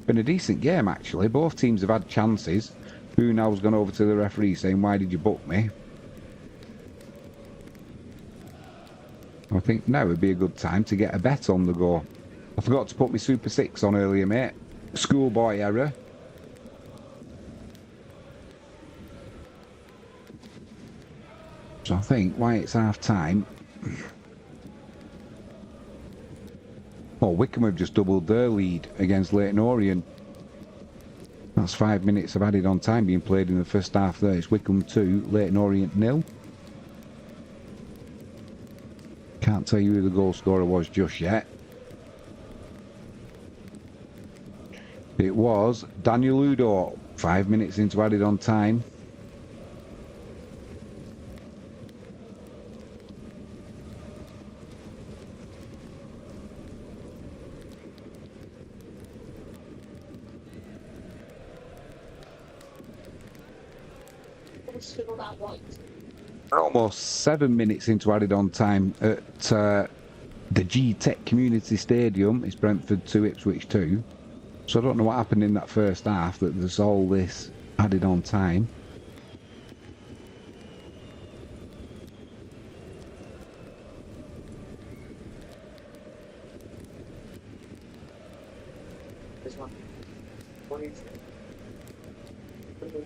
Been a decent game actually. Both teams have had chances. Who now's gone over to the referee saying, why did you book me? I think now would be a good time to get a bet on the go. I forgot to put my Super 6 on earlier, mate. Schoolboy error. So I think why it's half time, Oh, Wycombe have just doubled their lead against Leyton Orient. That's 5 minutes of added on time being played in the first half there. It's Wycombe 2, Leyton Orient 0. Can't tell you who the goal scorer was just yet. It was Daniel Udo, 5 minutes into added on time. Almost 7 minutes into added on time at the G-Tech Community Stadium. It's Brentford 2, Ipswich 2. So I don't know what happened in that first half, that there's all this added on time.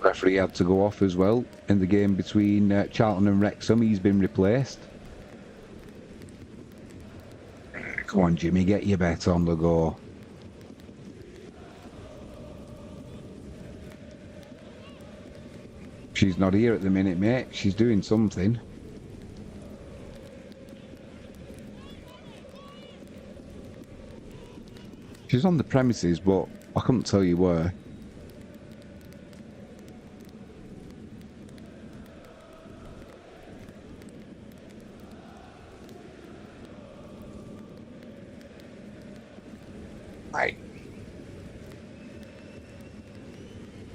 Referee had to go off as well in the game between Charlton and Wrexham. He's been replaced. Come on, Jimmy, get your bet on the go. She's not here at the minute, mate. She's doing something. She's on the premises, but I couldn't tell you where. Right.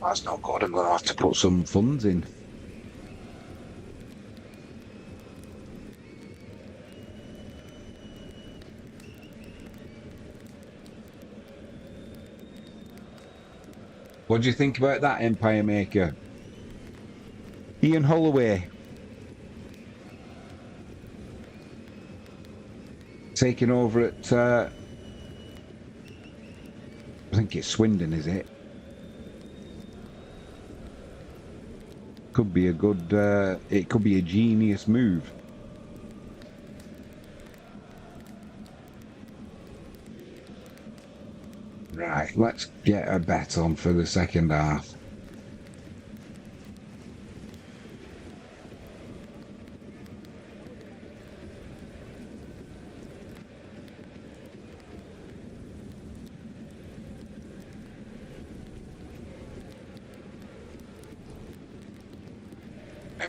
That's not good. I'm going to have to put some funds in. What do you think about that, Empire Maker? Ian Holloway taking over at I think it's Swindon, is it? Could be a good it could be a genius move. Right, let's get a bet on for the second half.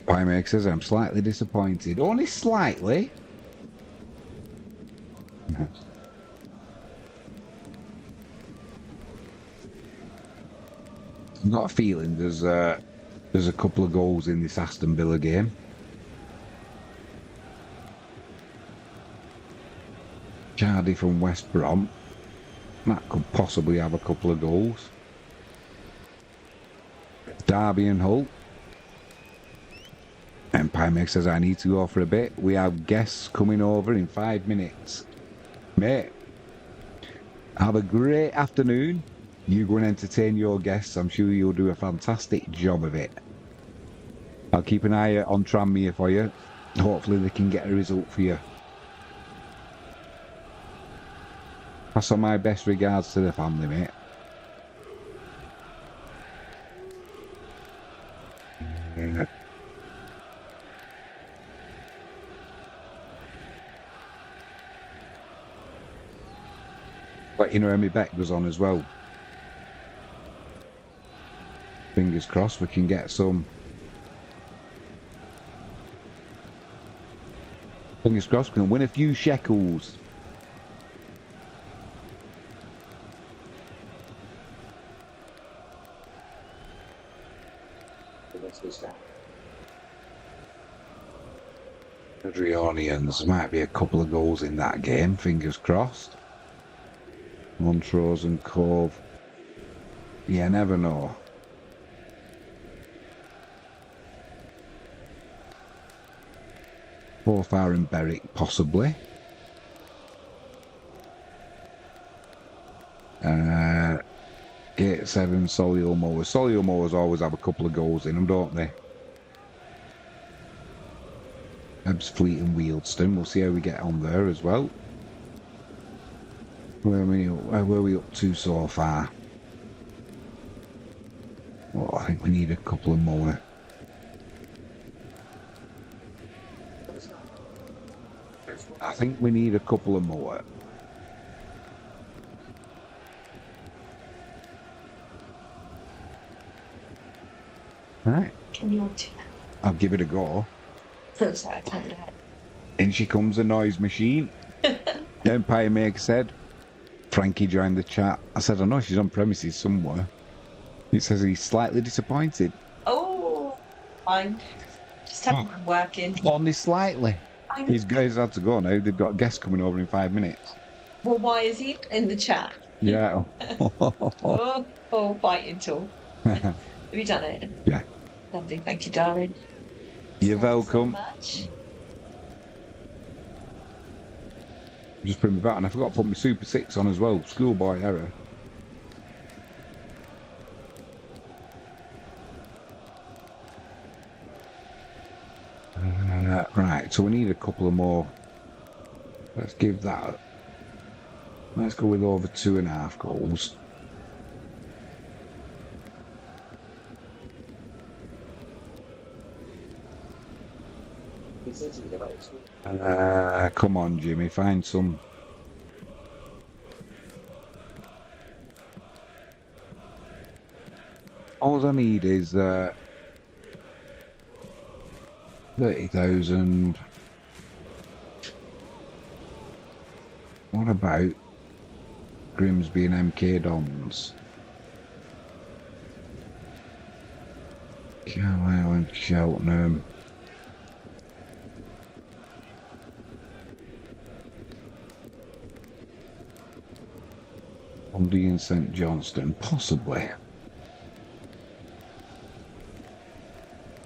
Pimax says I'm slightly disappointed. Only slightly. I've got a feeling there's a couple of goals in this Aston Villa game. Cardiff from West Brom. That could possibly have a couple of goals. Derby and Hull. Empire Meg says I need to go for a bit. We have guests coming over in 5 minutes. Mate, have a great afternoon. You go and entertain your guests. I'm sure you'll do a fantastic job of it. I'll keep an eye on Tranmere for you. Hopefully they can get a result for you. Pass on my best regards to the family, mate. Let you know how my bet goes on as well. Fingers crossed we can get some. Fingers crossed we can win a few shekels. Adrianians, might be a couple of goals in that game, fingers crossed. Montrose and Cove. Yeah, never know. Forfar and Berwick, possibly. Gate 7, Solihull Mowers. Solihull Mowers always have a couple of goals in them, don't they? Ebbsfleet and Wealdstone. We'll see how we get on there as well. Where were we up to so far? Well, I think we need a couple of more. I think we need a couple of more. Right. Can you do that? I'll give it a go. So sorry, I can't do it. In she comes the noise machine. Empire Maker said. Frankie joined the chat. I said, I know she's on premises somewhere. He says he's slightly disappointed. Oh, fine. Just have one working. Only slightly. I These guys had to go now. They've got a guest coming over in 5 minutes. Well, why is he in the chat? Yeah. Fighting talk. Have you done it? Yeah. Lovely, thank you, darling. You're Thanks so welcome. much. Just put me back, and I forgot to put my Super 6 on as well. Schoolboy error. Right, so we need a couple of more. Let's give that. Let's go with over 2.5 goals. Come on, Jimmy, find some. All I need is 30,000. What about Grimsby and MK Dons? Carlisle and Cheltenham. Dundee and St Johnstone, possibly.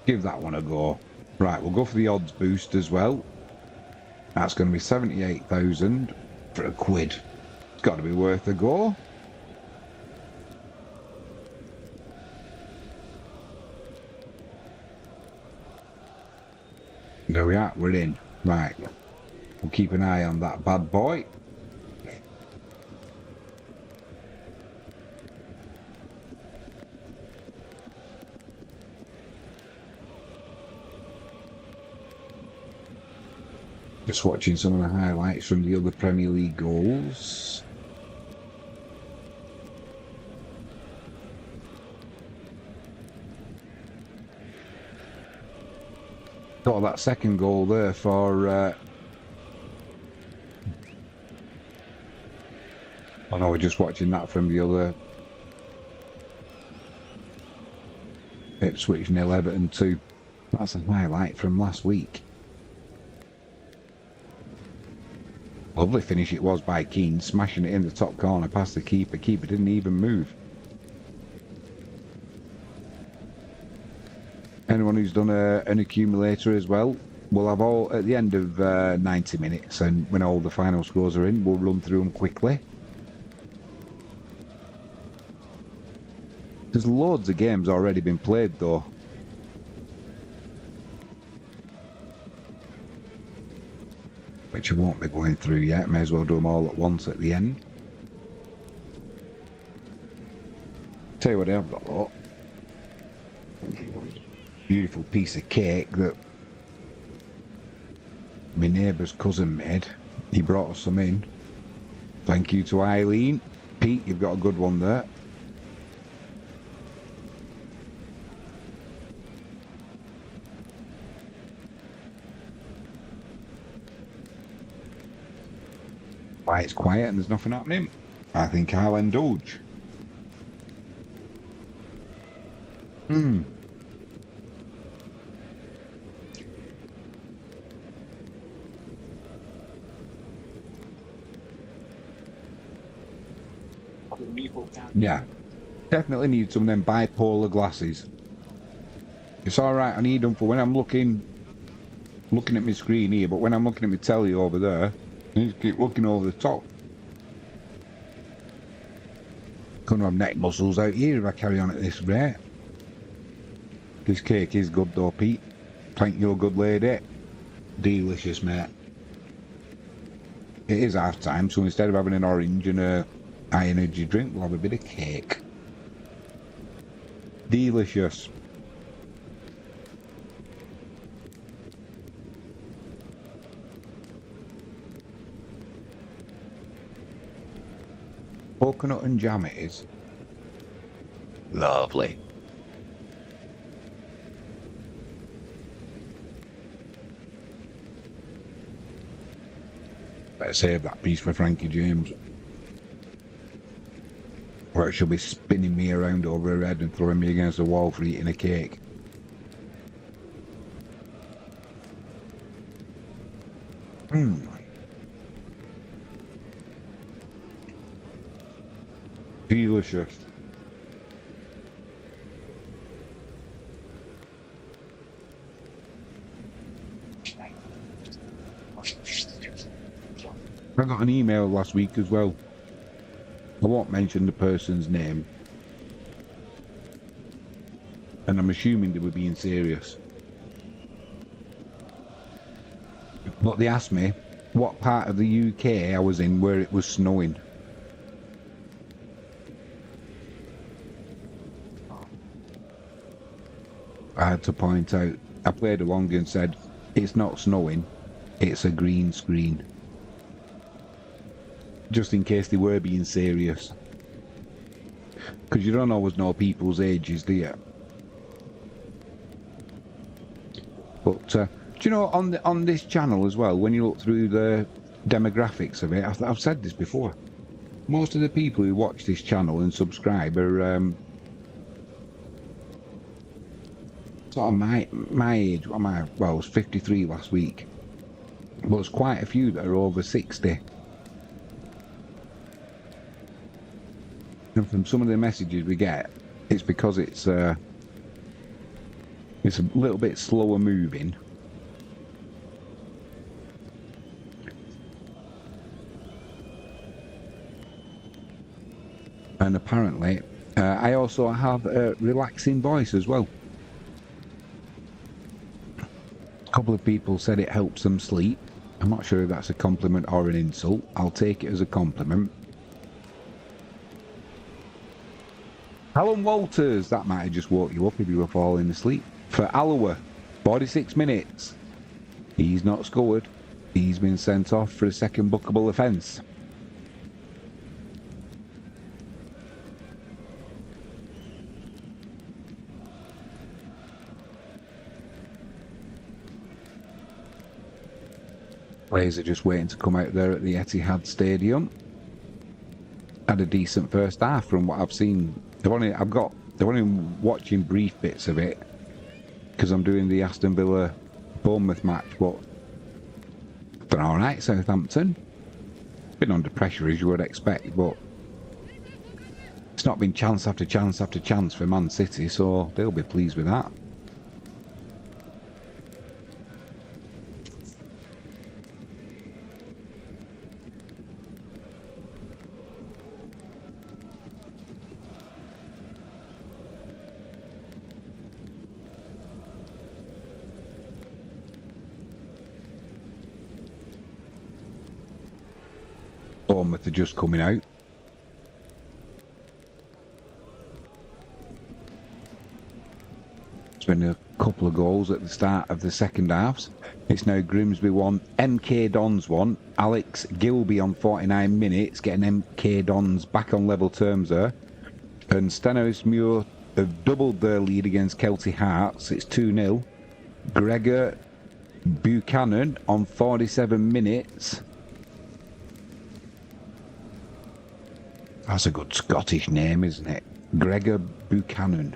Give that one a go. Right, we'll go for the odds boost as well. That's going to be 78,000 for a quid. It's got to be worth a go. There we are, we're in. Right, we'll keep an eye on that bad boy. Just watching some of the highlights from the other Premier League goals. Got that second goal there for... Oh no, we're just watching that from the other... Ipswich 0, Everton 2. That's a highlight from last week. Lovely finish it was by Keane, smashing it in the top corner past the keeper. Keeper didn't even move. Anyone who's done an accumulator as well, we'll have all at the end of 90 minutes, and when all the final scores are in, we'll run through them quickly. There's loads of games already been played though. Which I won't be going through yet, may as well do them all at once at the end. Tell you what I have got, look. Beautiful piece of cake that my neighbour's cousin made. He brought us some in. Thank you to Eileen. Pete, you've got a good one there. Why it's quiet and there's nothing happening? I think I'll indulge. Yeah, definitely need some of them bipolar glasses. It's alright, I need them for when I'm looking at my screen here, but when I'm looking at my telly over there, I need to keep looking over the top. Gonna have neck muscles out here if I carry on at this rate. This cake is good though, Pete. Thank you, good lady. Delicious, mate. It is half time, so instead of having an orange and a high energy drink, we'll have a bit of cake. Delicious. Coconut and jam it is. Lovely. Better save that piece for Frankie James. Or she'll be spinning me around over her head and throwing me against the wall for eating a cake. Delicious. I got an email last week as well. I won't mention the person's name. And I'm assuming they were being serious. But they asked me what part of the UK I was in where it was snowing. I had to point out, I played along and said, it's not snowing, it's a green screen. Just in case they were being serious. Because you don't always know people's ages, do you? But, do you know, on this channel as well, when you look through the demographics of it, I've said this before, most of the people who watch this channel and subscribe are sort of my age. Well, I was 53 last week. But there's quite a few that are over 60. And from some of the messages we get, it's because it's a little bit slower moving. And apparently, I also have a relaxing voice as well. A couple of people said it helps them sleep. I'm not sure if that's a compliment or an insult. I'll take it as a compliment. Alan Walters, that might have just woke you up if you were falling asleep. For Alloa, 46 minutes. He's not scored. He's been sent off for a second bookable offence. Players are just waiting to come out there at the Etihad Stadium. Had a decent first half from what I've seen. They're only watching brief bits of it because I'm doing the Aston Villa Bournemouth match, but they're alright, Southampton. Been under pressure as you would expect, but it's not been chance after chance after chance for Man City, so they'll be pleased with that. Bournemouth are just coming out. It's been a couple of goals at the start of the second halves. It's now Grimsby 1, MK Dons 1. Alex Gilby on 49 minutes, getting MK Dons back on level terms there. And Stenhousemuir have doubled their lead against Kelty Hearts. It's 2-0. Gregor Buchanan on 47 minutes. That's a good Scottish name, isn't it? Gregor Buchanan.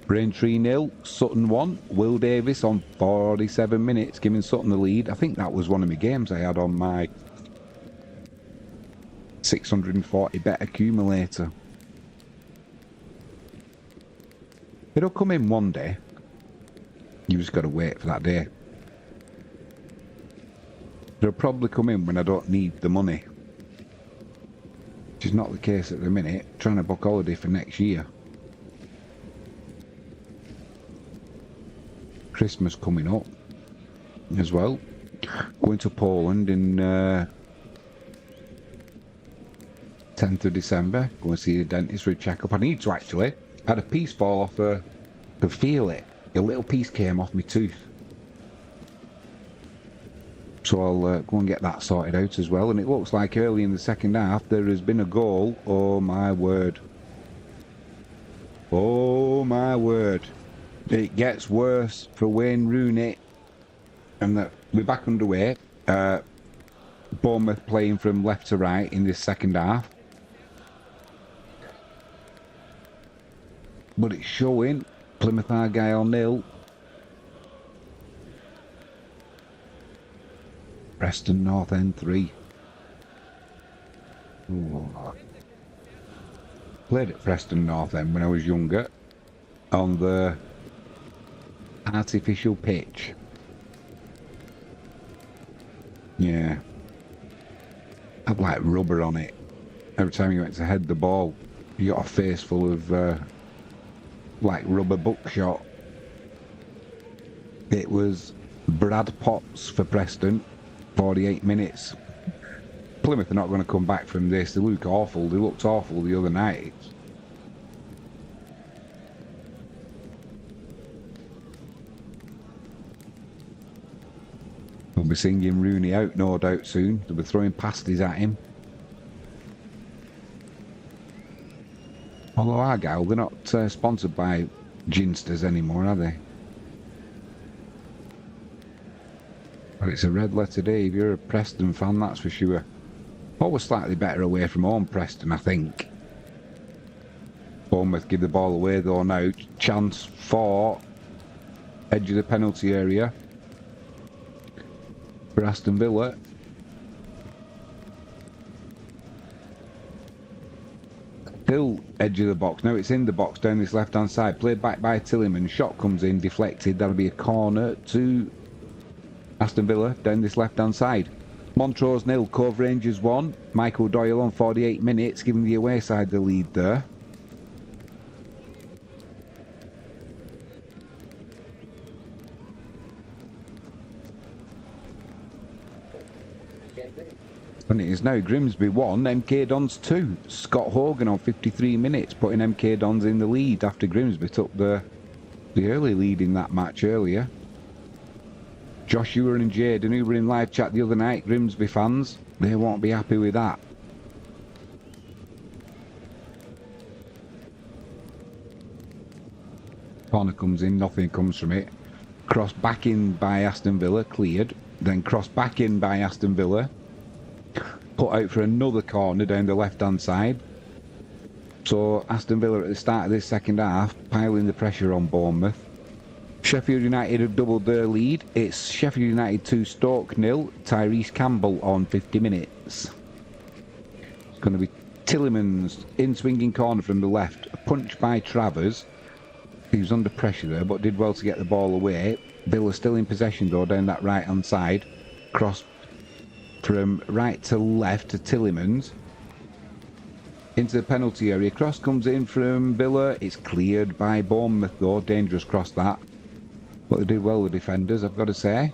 Braintree 0, Sutton 1. Will Davis on 47 minutes, giving Sutton the lead. I think that was one of my games I had on my 640 bet accumulator. It'll come in one day. You just got to wait for that day. It'll probably come in when I don't need the money. Which is not the case at the minute. Trying to book holiday for next year. Christmas coming up as well. Going to Poland in 10th of December. Going to see the dentist for a checkup. I need to actually. I had a piece fall off. Could feel it. A little piece came off my tooth. So I'll go and get that sorted out as well. And it looks like early in the second half there has been a goal. Oh my word. Oh my word. It gets worse for Wayne Rooney. And we're back underway. Bournemouth playing from left to right in this second half. But it's showing Plymouth Argyle 0. Preston North End 3. Ooh. Played at Preston North End when I was younger on the artificial pitch. Yeah. Had like rubber on it. Every time you went to head the ball, you got a face full of like rubber buckshot. It was Brad Potts for Preston. 48 minutes. Plymouth are not going to come back from this. They look awful. They looked awful the other night. They'll be singing Rooney out, no doubt, soon. They'll be throwing pasties at him. Although Argyle, they're not sponsored by Ginsters anymore, are they? But it's a red letter day if you're a Preston fan, that's for sure. Always slightly better away from home, Preston, I think. Bournemouth give the ball away though now. Chance for edge of the penalty area for Aston Villa. Still edge of the box. Now it's in the box down this left hand side. Played back by Tillman. Shot comes in, deflected. That'll be a corner to Aston Villa down this left hand side. Montrose 0, Cove Rangers 1. Michael Doyle on 48 minutes, giving the away side the lead there. And it is now Grimsby 1, MK Dons 2. Scott Hogan on 53 minutes, putting MK Dons in the lead after Grimsby took the early lead in that match earlier. Josh Ewan and Jaden, who were in live chat the other night, Grimsby fans, they won't be happy with that. Corner comes in, nothing comes from it. Cross back in by Aston Villa, cleared. Then cross back in by Aston Villa. Put out for another corner down the left-hand side. So Aston Villa at the start of this second half, piling the pressure on Bournemouth. Sheffield United have doubled their lead. It's Sheffield United 2, Stoke 0. Tyrese Campbell on 50 minutes. It's going to be Tillemans in swinging corner from the left. A punch by Travers. He was under pressure there, but did well to get the ball away. Villa still in possession though down that right hand side. Cross from right to left to Tillemans. Into the penalty area. Cross comes in from Villa. It's cleared by Bournemouth though. Dangerous cross that. But they did well, the defenders, I've got to say.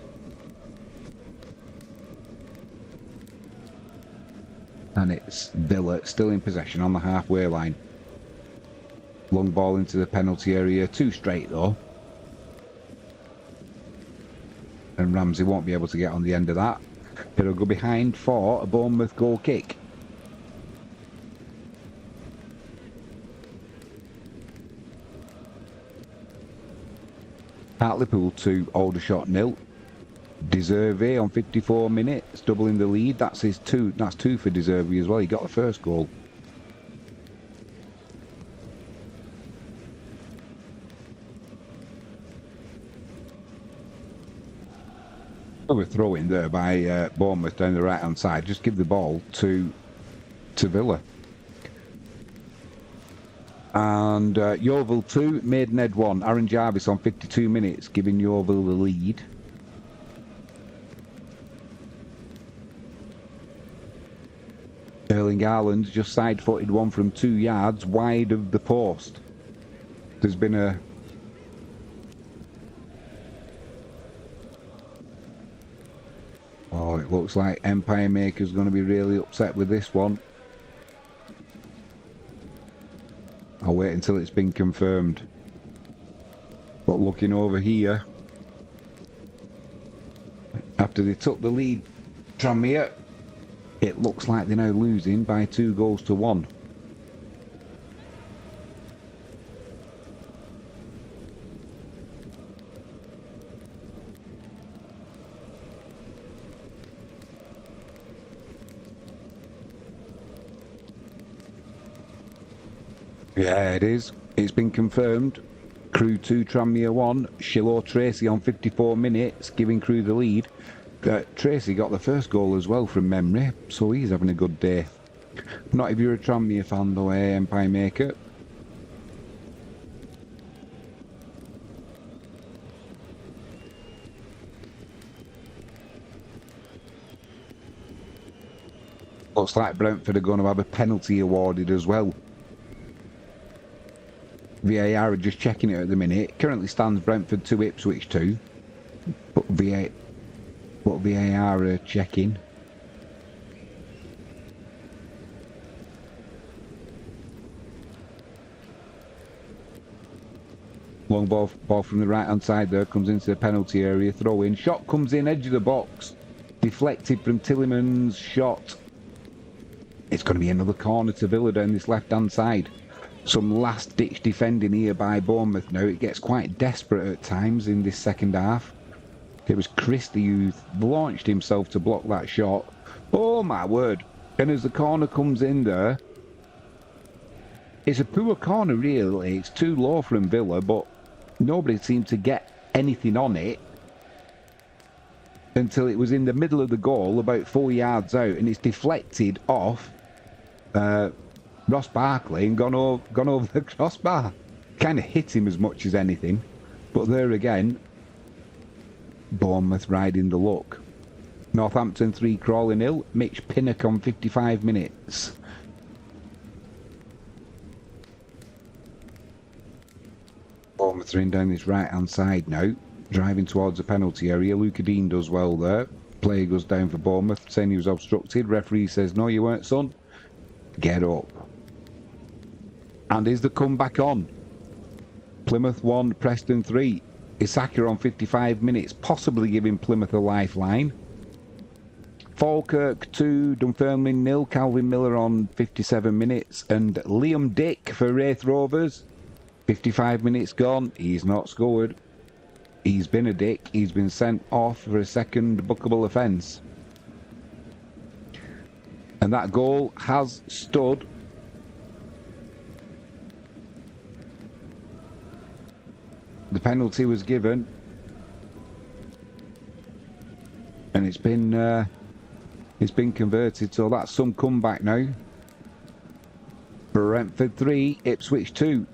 And it's Villa still in possession on the halfway line. Long ball into the penalty area. 2 straight though. And Ramsey won't be able to get on the end of that. It'll go behind for a Bournemouth goal kick. Hartlepool 2, Aldershot 0. Deserve on 54 minutes, doubling the lead. That's his 2. That's 2 for Deserve as well. He got the first goal. Another throw in there by Bournemouth down the right hand side. Just give the ball to Villa. And Yeovil 2, Maidenhead 1. Aaron Jarvis on 52 minutes, giving Yeovil the lead. Erling Haaland just side-footed one from 2 yards wide of the post. There's been a it looks like Empire Maker's going to be really upset with this one. I'll wait until it's been confirmed. But looking over here, after they took the lead, Tranmere, it looks like they're now losing by 2-1. Yeah, it is. It's been confirmed. Crew 2, Tranmere 1. Shiloh Tracy on 54 minutes, giving Crew the lead. Tracy got the first goal as well from memory, so he's having a good day. Not if you're a Tranmere fan though, Empire Maker. Looks like Brentford are going to have a penalty awarded as well. VAR are just checking it at the minute. Currently stands Brentford 2, Ipswich 2. But VAR are checking. Long ball from the right hand side there, comes into the penalty area, throw in. Shot comes in, edge of the box. Deflected from Tillemann's shot. It's going to be another corner to Villa down this left hand side. Some last ditch defending here by Bournemouth now. It gets quite desperate at times in this second half. It was Christie who launched himself to block that shot. Oh my word. And as the corner comes in there, it's a poor corner really. It's too low from Villa, but nobody seemed to get anything on it until it was in the middle of the goal, about 4 yards out, and it's deflected off Ross Barkley and gone over the crossbar. Kind of hit him as much as anything. But there again, Bournemouth riding the luck. Northampton 3, Crawley 0. Mitch Pinnock on 55 minutes. Bournemouth are in down this right hand side now, driving towards the penalty area. Luca Dean does well there. Player goes down for Bournemouth, saying he was obstructed. Referee says, no you weren't, son. Get up. And is the comeback on? Plymouth 1, Preston 3. Isaka on 55 minutes, possibly giving Plymouth a lifeline. Falkirk 2, Dunfermline 0. Calvin Miller on 57 minutes. And Liam Dick for Wraith Rovers. 55 minutes gone. He's not scored. He's been a dick. He's been sent off for a second bookable offence. And that goal has stood. The penalty was given. And it's been converted, so that's some comeback now. Brentford 3, Ipswich 2.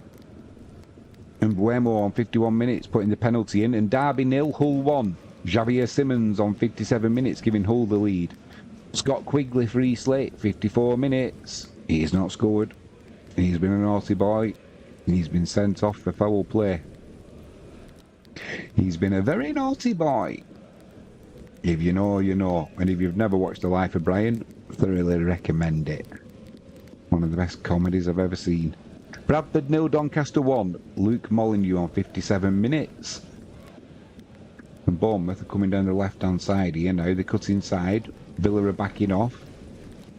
And Buemo on 51 minutes putting the penalty in. And Derby 0, Hull 1. Javier Simmons on 57 minutes giving Hull the lead. Scott Quigley for Eastlake, 54 minutes. He's not scored. He's been a naughty boy. And he's been sent off for foul play. He's been a very naughty boy. If you know, you know. And if you've never watched The Life of Brian, thoroughly recommend it. One of the best comedies I've ever seen. Bradford 0, Doncaster 1. Luke Molyneux on 57 minutes. And Bournemouth are coming down the left-hand side here now. They cut inside. Villa are backing off.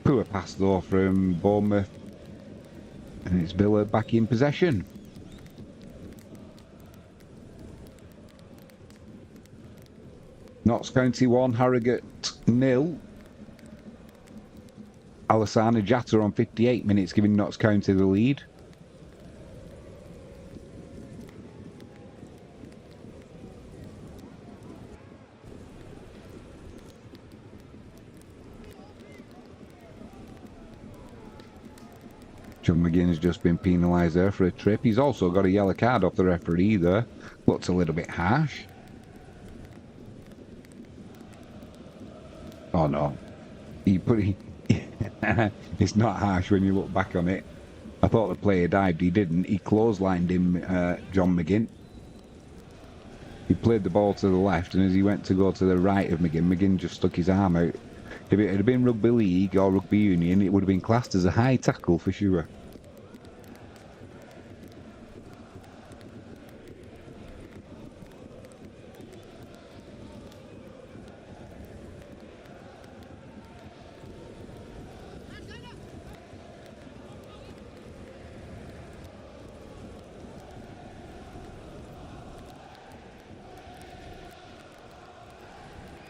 Poor pass though from Bournemouth. And it's Villa back in possession. Notts County 1, Harrogate 0. Alassane Jatta on 58 minutes giving Notts County the lead. John McGinn has just been penalised there for a trip. He's also got a yellow card off the referee there. Looks a little bit harsh. Oh no. It's not harsh when you look back on it. I thought the player dived, he didn't. He clotheslined him, John McGinn. He played the ball to the left, and as he went to go to the right of McGinn, McGinn just stuck his arm out. If it had been rugby league or rugby union, it would have been classed as a high tackle for sure.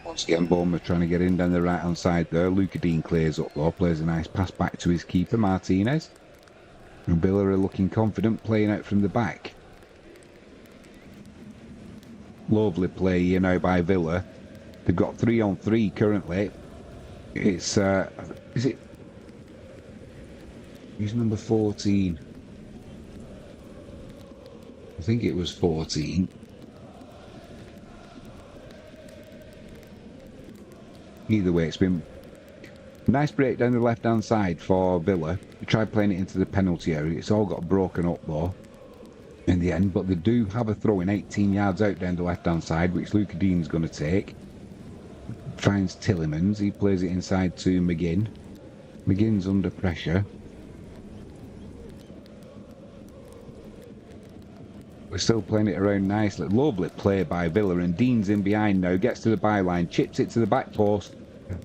Once again, Bournemouth trying to get in down the right-hand side there. Luca Dean clears up though, plays a nice pass back to his keeper, Martinez. And Villa are looking confident, playing out from the back. Lovely play here now by Villa. They've got 3-on-3 currently. It's, is it? Who's number 14? I think it was 14. Either way, it's been a nice break down the left-hand side for Villa. They tried playing it into the penalty area. It's all got broken up, though, in the end. But they do have a throw-in 18 yards out down the left-hand side, which Luca Dean's going to take. Finds Tillemans. He plays it inside to McGinn. McGinn's under pressure. We're still playing it around nicely. Lovely play by Villa, and Dean's in behind now. Gets to the byline, chips it to the back post.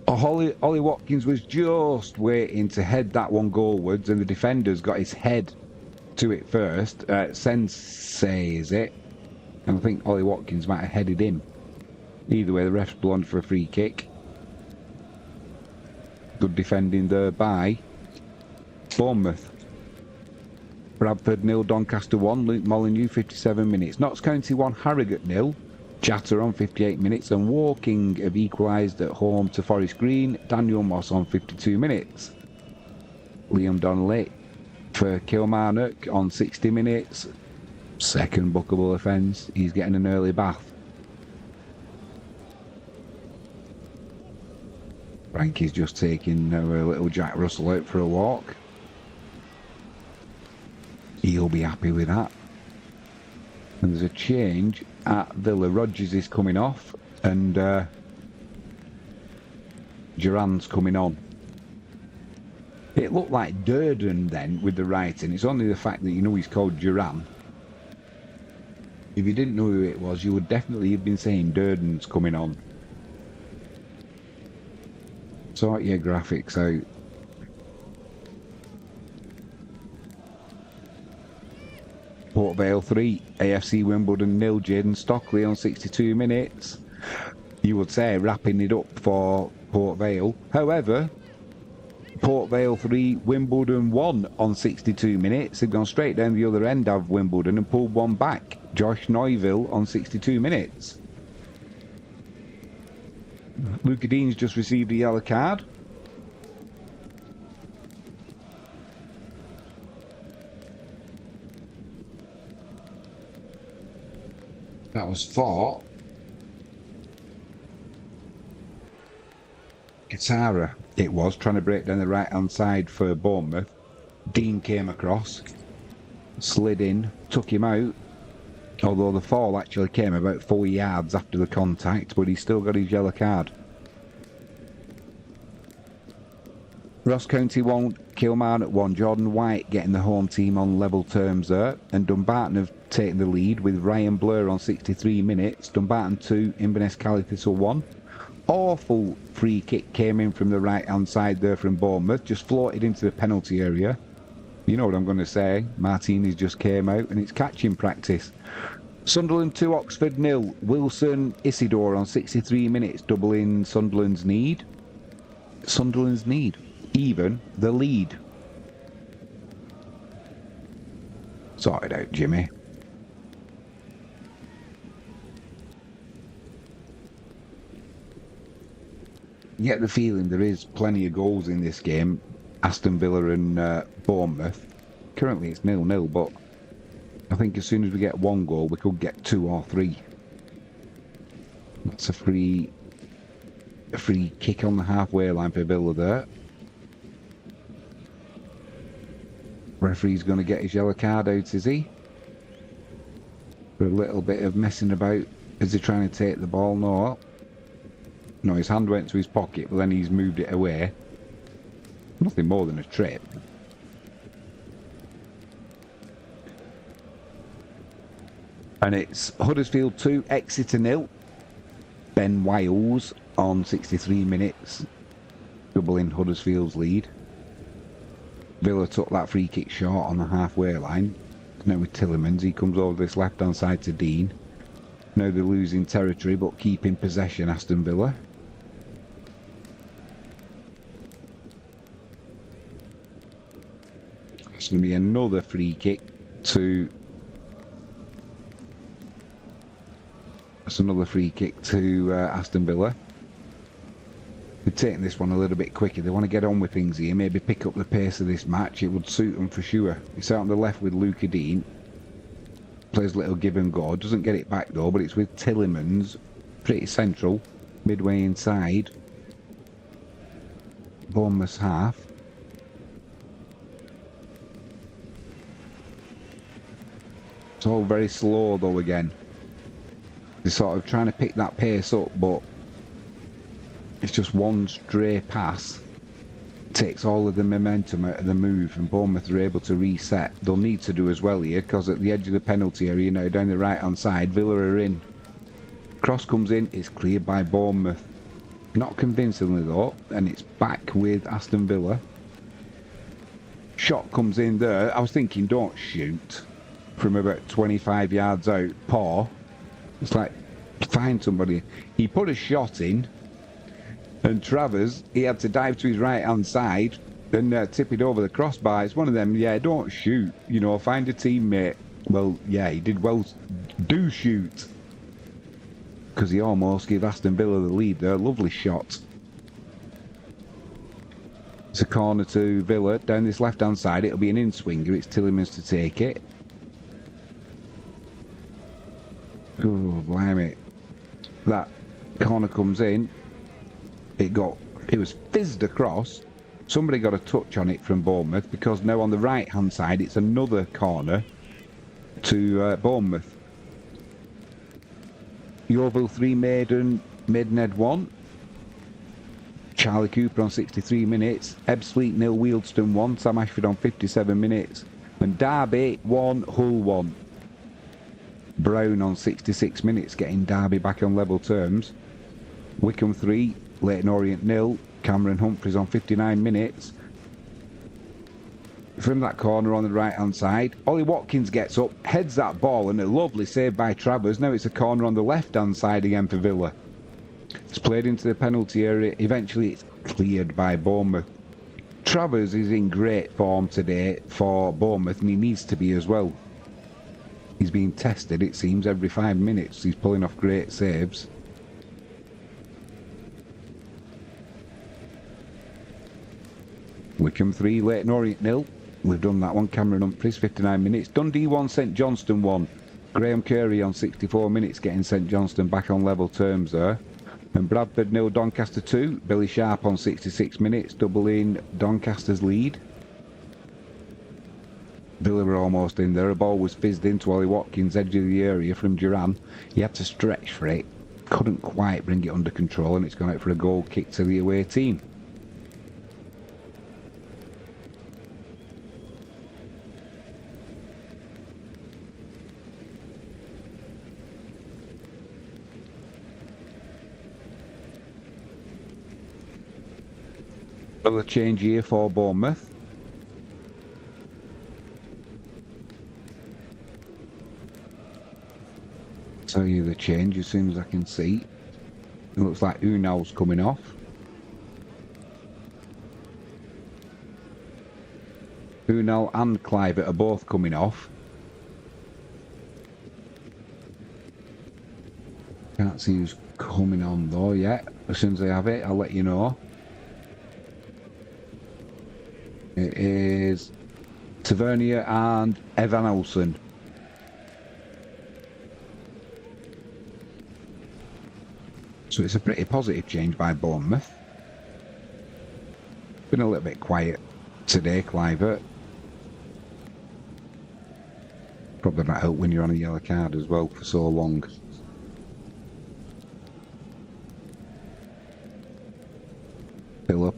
Ollie Watkins was just waiting to head that one goalwards, and the defender's got his head to it first. Sensei, is it? And I think Ollie Watkins might have headed him. Either way, the ref's blown for a free kick. Good defending there by Bournemouth. Bradford 0, Doncaster 1, Luke Molyneux 57 minutes. Notts County 1, Harrogate 0. Chatter on 58 minutes, and Woking have equalised at home to Forest Green. Daniel Moss on 52 minutes. Liam Donnelly for Kilmarnock on 60 minutes. Second bookable offence. He's getting an early bath. Frankie's just taking a little Jack Russell out for a walk. He'll be happy with that. And there's a change at Villa. Rodgers is coming off, and Duran's coming on. It looked like Durden then with the writing. It's only the fact that you know he's called Duran. If you didn't know who it was, you would definitely have been saying Durden's coming on. Sort your graphics out. Port Vale 3, AFC Wimbledon 0, Jaden Stockley on 62 minutes. You would say wrapping it up for Port Vale. However, Port Vale 3, Wimbledon 1 on 62 minutes. They've gone straight down the other end of Wimbledon and pulled one back. Josh Neuville on 62 minutes. Luca Dean's just received a yellow card. That was for Katara. It was trying to break down the right hand side for Bournemouth. Dean came across, slid in, took him out. Although the fall actually came about 4 yards after the contact, but he still got his yellow card. Ross County 1, Kilmarnock 1. Jordan White getting the home team on level terms there. And Dumbarton have taken the lead with Ryan Blur on 63 minutes. Dumbarton 2, Inverness Cali Thistle 1. Awful free kick came in from the right hand side there from Bournemouth. Just floated into the penalty area. You know what I'm going to say. Martinez just came out, and it's catching practice. Sunderland 2, Oxford 0. Wilson Isidore on 63 minutes, doubling Sunderland's lead. Sunderland's lead. Even the lead. Sort it out, Jimmy. You get the feeling there is plenty of goals in this game. Aston Villa and Bournemouth. Currently it's 0-0, but I think as soon as we get one goal, we could get 2 or 3. That's a free kick on the halfway line for Villa there. Referee's going to get his yellow card out, is he? For a little bit of messing about Is he trying to take the ball? No. No, his hand went to his pocket, but then he's moved it away. Nothing more than a trip. And it's Huddersfield 2, Exeter 0. Ben Wiles on 63 minutes, doubling Huddersfield's lead. Villa took that free kick short on the halfway line. Now with Tillemans, he comes over this left-hand side to Dean. Now they're losing territory, but keeping possession, Aston Villa. It's going to be another free kick to... That's another free kick to Aston Villa. They're taking this one a little bit quicker. They want to get on with things here, maybe pick up the pace of this match. It would suit them for sure. It's out on the left with Luca Dean. Plays a little give and go. Doesn't get it back though, but it's with Tillemans. Pretty central. Midway inside. Bournemouth's half. It's all very slow though again. They're sort of trying to pick that pace up, but it's just one stray pass. Takes all of the momentum out of the move, and Bournemouth are able to reset. They'll need to do as well here, because at the edge of the penalty area now, down the right-hand side, Villa are in. Cross comes in, it's cleared by Bournemouth. Not convincingly though, and it's back with Aston Villa. Shot comes in there. I was thinking, don't shoot. From about 25 yards out, paw. It's like, find somebody. He put a shot in, and Travers, he had to dive to his right-hand side and tip it over the crossbar. It's one of them, yeah, don't shoot. You know, find a teammate. Well, yeah, he did well. Do shoot. Because he almost gave Aston Villa the lead there. Lovely shot. It's a corner to Villa. Down this left-hand side, it'll be an in-swinger. It's Tillemans to take it. Oh, blimey. That corner comes in. It was fizzed across. Somebody got a touch on it from Bournemouth, because now on the right-hand side, it's another corner to Bournemouth. Yeovil 3, Maidenhead 1. Charlie Cooper on 63 minutes. Ebbsfleet 0, Wealdstone 1. Sam Ashford on 57 minutes. And Derby 1, Hull 1. Brown on 66 minutes, getting Derby back on level terms. Wickham 3, Leyton Orient 0. Cameron Humphreys on 59 minutes. From that corner on the right-hand side, Ollie Watkins gets up, heads that ball, and a lovely save by Travers. Now it's a corner on the left-hand side again for Villa. It's played into the penalty area. Eventually it's cleared by Bournemouth. Travers is in great form today for Bournemouth, and he needs to be as well. He's being tested, it seems, every 5 minutes. He's pulling off great saves. Wickham 3, Leyton Orient 0. We've done that one. Cameron Humphreys, 59 minutes. Dundee 1, St Johnstone 1. Graham Curry on 64 minutes, getting St Johnstone back on level terms there. And Bradford 0, Doncaster 2. Billy Sharp on 66 minutes, doubling Doncaster's lead. Villa were almost in there. A ball was fizzed into Ollie Watkins, edge of the area from Duran. He had to stretch for it. Couldn't quite bring it under control, and it's gone out for a goal kick to the away team. Another change here for Bournemouth. Tell you the change as soon as I can see. It looks like Unal's coming off. Unal and Clivert are both coming off. Can't see who's coming on though yet. As soon as I have it, I'll let you know. It is Tavernier and Evan Olsen. So it's a pretty positive change by Bournemouth. Been a little bit quiet today, Clivert. Probably not help when you're on a yellow card as well for so long.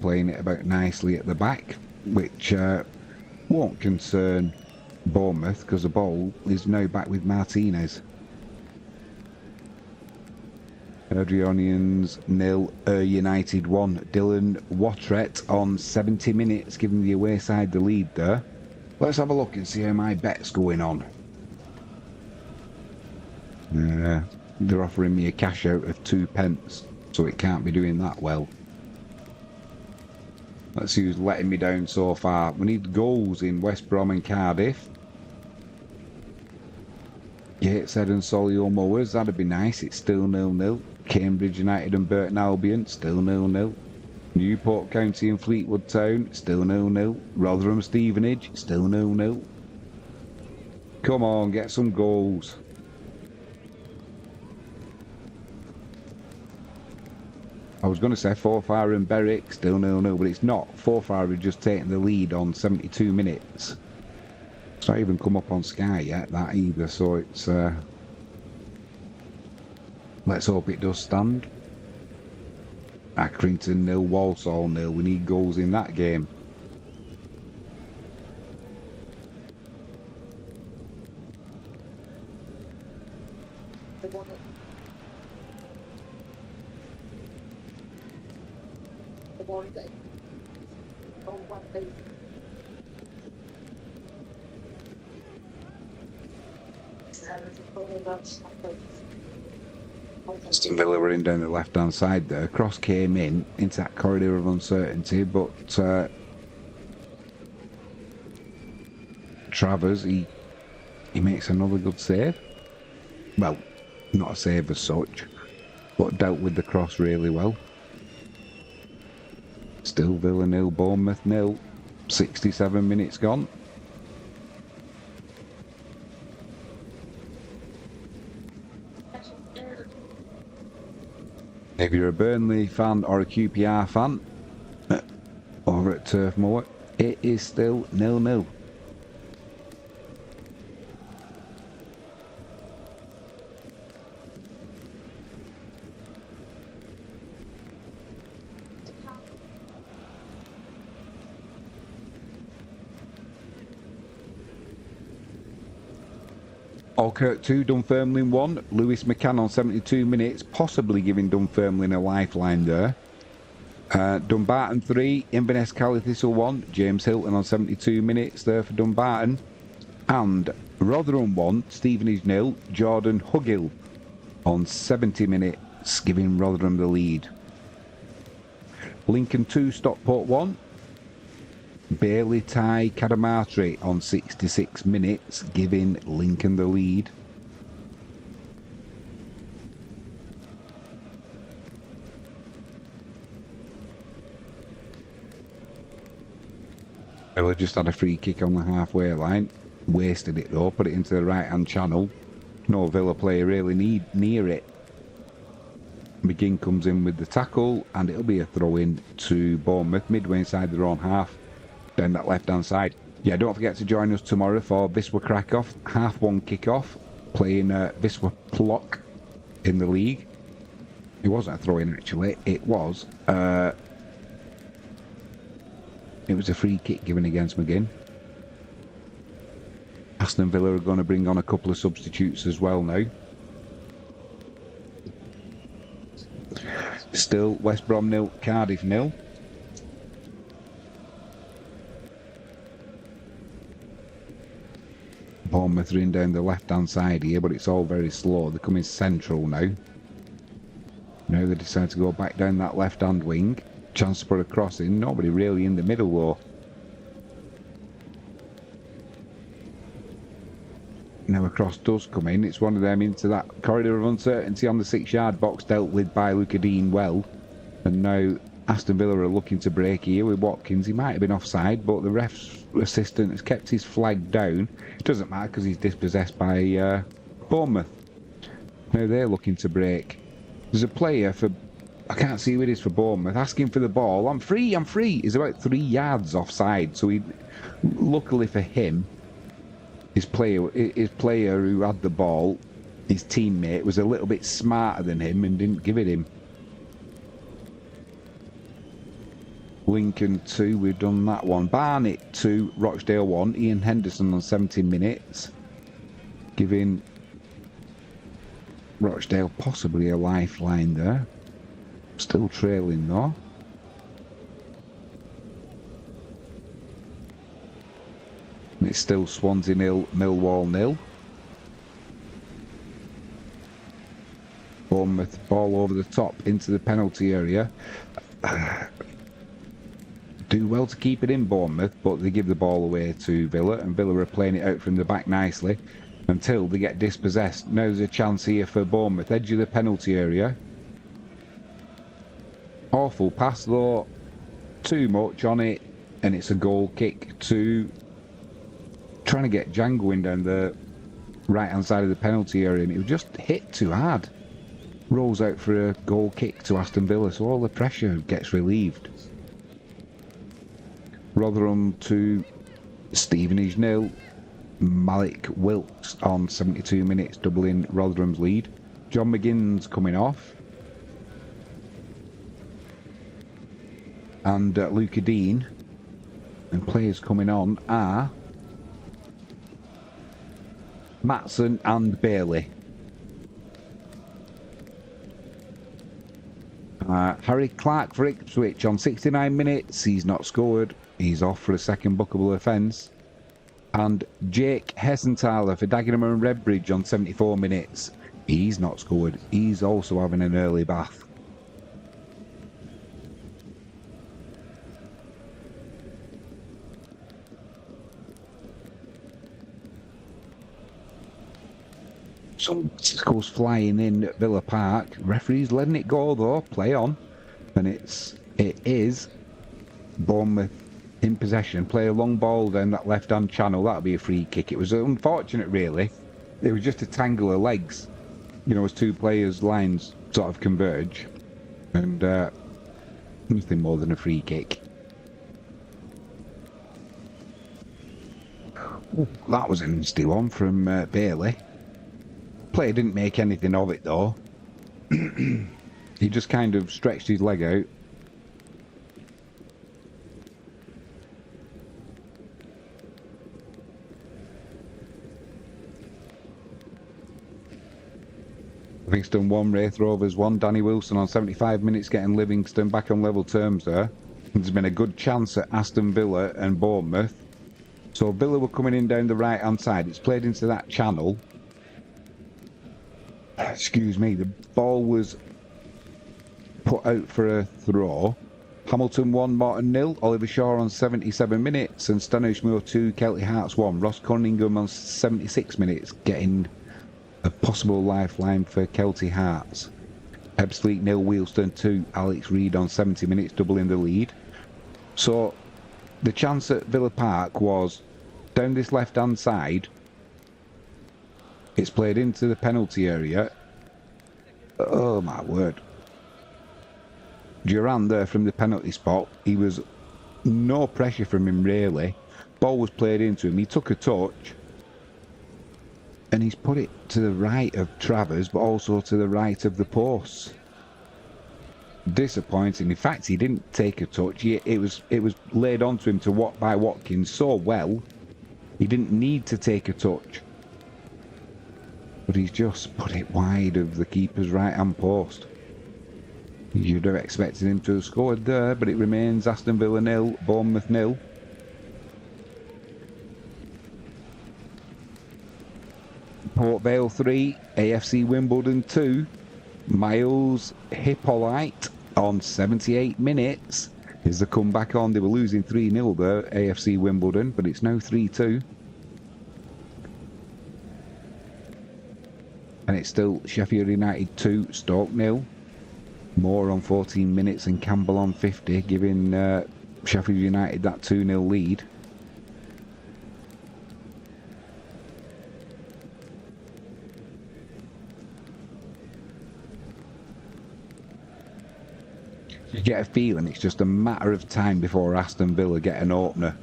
playing it about nicely at the back, which won't concern Bournemouth because the ball is now back with Martinez. Adrianians 0, United 1. Dylan Watret on 70 minutes, giving the away side the lead there. Let's have a look and see how my bet's going on. They're offering me a cash out of 2p, so it can't be doing that well. Let's see who's letting me down so far. We need goals in West Brom and Cardiff. Gateshead and Solihull Mowers, that'd be nice. It's still 0-0. Cambridge United and Burton Albion, still 0-0. Newport County and Fleetwood Town, still 0-0. Rotherham Stevenage, still 0-0. Come on, get some goals. I was going to say Forfar and Berwick, still 0-0, but it's not. Forfar have just taken the lead on 72 minutes. It's not even come up on Sky yet, that either, so it's... let's hope it does stand. Accrington 0, Walsall 0. We need goals in that game. Aston Villa were in down the left hand side there. Cross came in into that corridor of uncertainty, but Travers, he makes another good save. Well, not a save as such, but dealt with the cross really well. Still Villa 0, Bournemouth 0. 67 minutes gone. If you're a Burnley fan or a QPR fan over at Turf Moor, it is still 0-0. Falkirk 2, Dunfermline 1. Lewis McCann on 72 minutes, possibly giving Dunfermline a lifeline there. Dumbarton 3, Inverness Cali Thistle 1. James Hilton on 72 minutes there for Dumbarton. And Rotherham 1, Stevenage 0. Jordan Hugill on 70 minutes, giving Rotherham the lead. Lincoln 2, Stockport 1. Bailey Ty Kadamatri on 66 minutes, giving Lincoln the lead. Villa just had a free kick on the halfway line. Wasted it though, put it into the right hand channel. No Villa player really near it. McGinn comes in with the tackle and it'll be a throw in to Bournemouth midway inside their own half. Down that left hand side. Yeah, don't forget to join us tomorrow for Wisła Krakow, 1:30 kick-off, playing Wisła Plock in the league. It wasn't a throw-in actually, it was a free kick given against McGinn. Aston Villa are going to bring on a couple of substitutes as well now. Still West Brom 0, Cardiff 0. Bournemouth are in down the left hand side here, but it's all very slow. They're coming central now. Now they decide to go back down that left hand wing. Chance for a crossing. Nobody really in the middle though. Now a cross does come in. It's one of them into that corridor of uncertainty on the 6-yard box, dealt with by Luca Dean well. And now Aston Villa are looking to break here with Watkins. He might have been offside, but the ref's assistant has kept his flag down. It doesn't matter because he's dispossessed by Bournemouth. Now they're looking to break. There's a player for... I can't see who it is for Bournemouth, asking for the ball. I'm free, I'm free. He's about 3 yards offside. So he, luckily for him, his player who had the ball, his teammate, was a little bit smarter than him and didn't give it him. Lincoln 2, we've done that one. Barnet 2, Rochdale 1. Ian Henderson on 17 minutes. Giving Rochdale possibly a lifeline there. Still trailing though. It's still Swansea 0, Millwall 0. Bournemouth ball over the top into the penalty area. Do well to keep it in Bournemouth, but they give the ball away to Villa, and Villa are playing it out from the back nicely until they get dispossessed. Now there's a chance here for Bournemouth, edge of the penalty area. Awful pass though, too much on it, and it's a goal kick to trying to get Jan going down the right hand side of the penalty area, and it was just hit too hard. Rolls out for a goal kick to Aston Villa, so all the pressure gets relieved. Rotherham to Stevenage 0. Malik Wilkes on 72 minutes, doubling Rotherham's lead. John McGinn's coming off. And Luca Dean. And players coming on are Matson and Bailey. Harry Clark for Ipswich on 69 minutes. He's not scored. He's off for a second bookable offence. And Jake Hessenthaler for Dagenham and Redbridge on 74 minutes. He's not scored. He's also having an early bath. Some goes flying in at Villa Park. Referee's letting it go though. Play on. And it is Bournemouth in possession. Play a long ball down that left-hand channel. That'll be a free kick. It was unfortunate, really. It was just a tangle of legs. You know, as two players' lines sort of converge. And nothing more than a free kick. Ooh, that was a nasty one from Bailey. Player didn't make anything of it though. He just kind of stretched his leg out. Livingston 1, Wraith Rovers 1. Danny Wilson on 75 minutes getting Livingston back on level terms there. There's been a good chance at Aston Villa and Bournemouth. So Villa were coming in down the right hand side. It's played into that channel. Excuse me, the ball was put out for a throw. Hamilton 1, Morton 0. Oliver Shaw on 77 minutes. And Stanishmore 2, Kelty Hearts 1. Ross Cunningham on 76 minutes getting a possible lifeline for Kelty Hearts. Ebbsfleet 0, Wheelston 2. Alex Reid on 70 minutes, doubling the lead. So the chance at Villa Park was down this left hand side. It's played into the penalty area. Oh my word. Duran there from the penalty spot. He was no pressure from him really. Ball was played into him. He took a touch. And he's put it to the right of Travers, but also to the right of the posts. Disappointing. In fact, he didn't take a touch. It was laid onto him by Watkins so well. He didn't need to take a touch. But he's just put it wide of the keeper's right-hand post. You'd have expected him to have scored there, but it remains Aston Villa 0, Bournemouth 0. Port Vale 3, AFC Wimbledon 2. Miles Hippolyte on 78 minutes. Is the comeback on? They were losing 3-0 there, AFC Wimbledon, but it's now 3-2. And it's still Sheffield United 2, Stoke 0. Moore on 14 minutes and Campbell on 50, giving Sheffield United that 2-0 lead. You get a feeling it's just a matter of time before Aston Villa get an opener.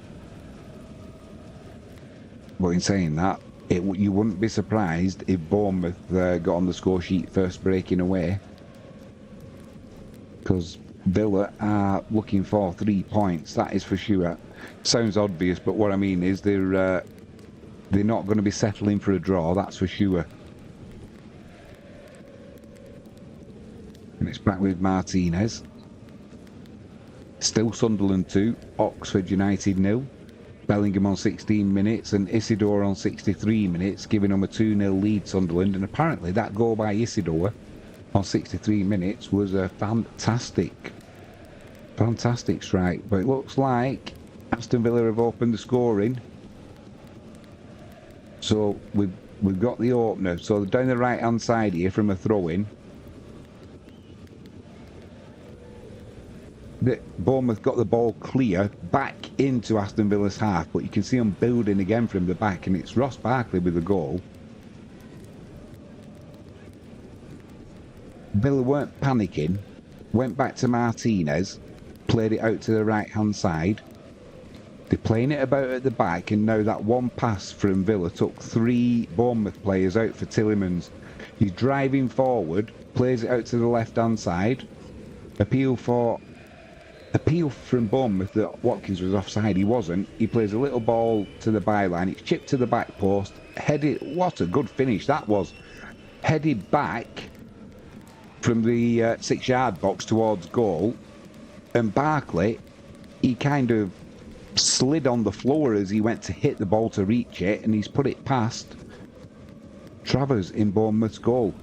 But in saying that, you wouldn't be surprised if Bournemouth got on the score sheet first breaking away. Because Villa are looking for 3 points, that is for sure. Sounds obvious, but what I mean is they're not going to be settling for a draw, that's for sure. And it's back with Martinez. Still Sunderland 2, Oxford United 0. Bellingham on 16 minutes and Isidore on 63 minutes, giving them a 2-0 lead, Sunderland. And apparently that goal by Isidore on 63 minutes was a fantastic strike. But it looks like Aston Villa have opened the scoring. So we've got the opener. So down the right-hand side here from a throw-in. Bournemouth got the ball clear back into Aston Villa's half, but you can see them building again from the back, and it's Ross Barkley with the goal. Villa weren't panicking, went back to Martinez, played it out to the right-hand side. They're playing it about at the back, and now that one pass from Villa took 3 Bournemouth players out for Tillemans. He's driving forward, plays it out to the left-hand side. Appeal from Bournemouth that Watkins was offside. He wasn't. He plays a little ball to the byline. It's chipped to the back post. Headed. What a good finish that was. Headed back from the 6-yard box towards goal. And Barkley, he kind of slid on the floor as he went to hit the ball to reach it. And he's put it past Travers in Bournemouth's goal.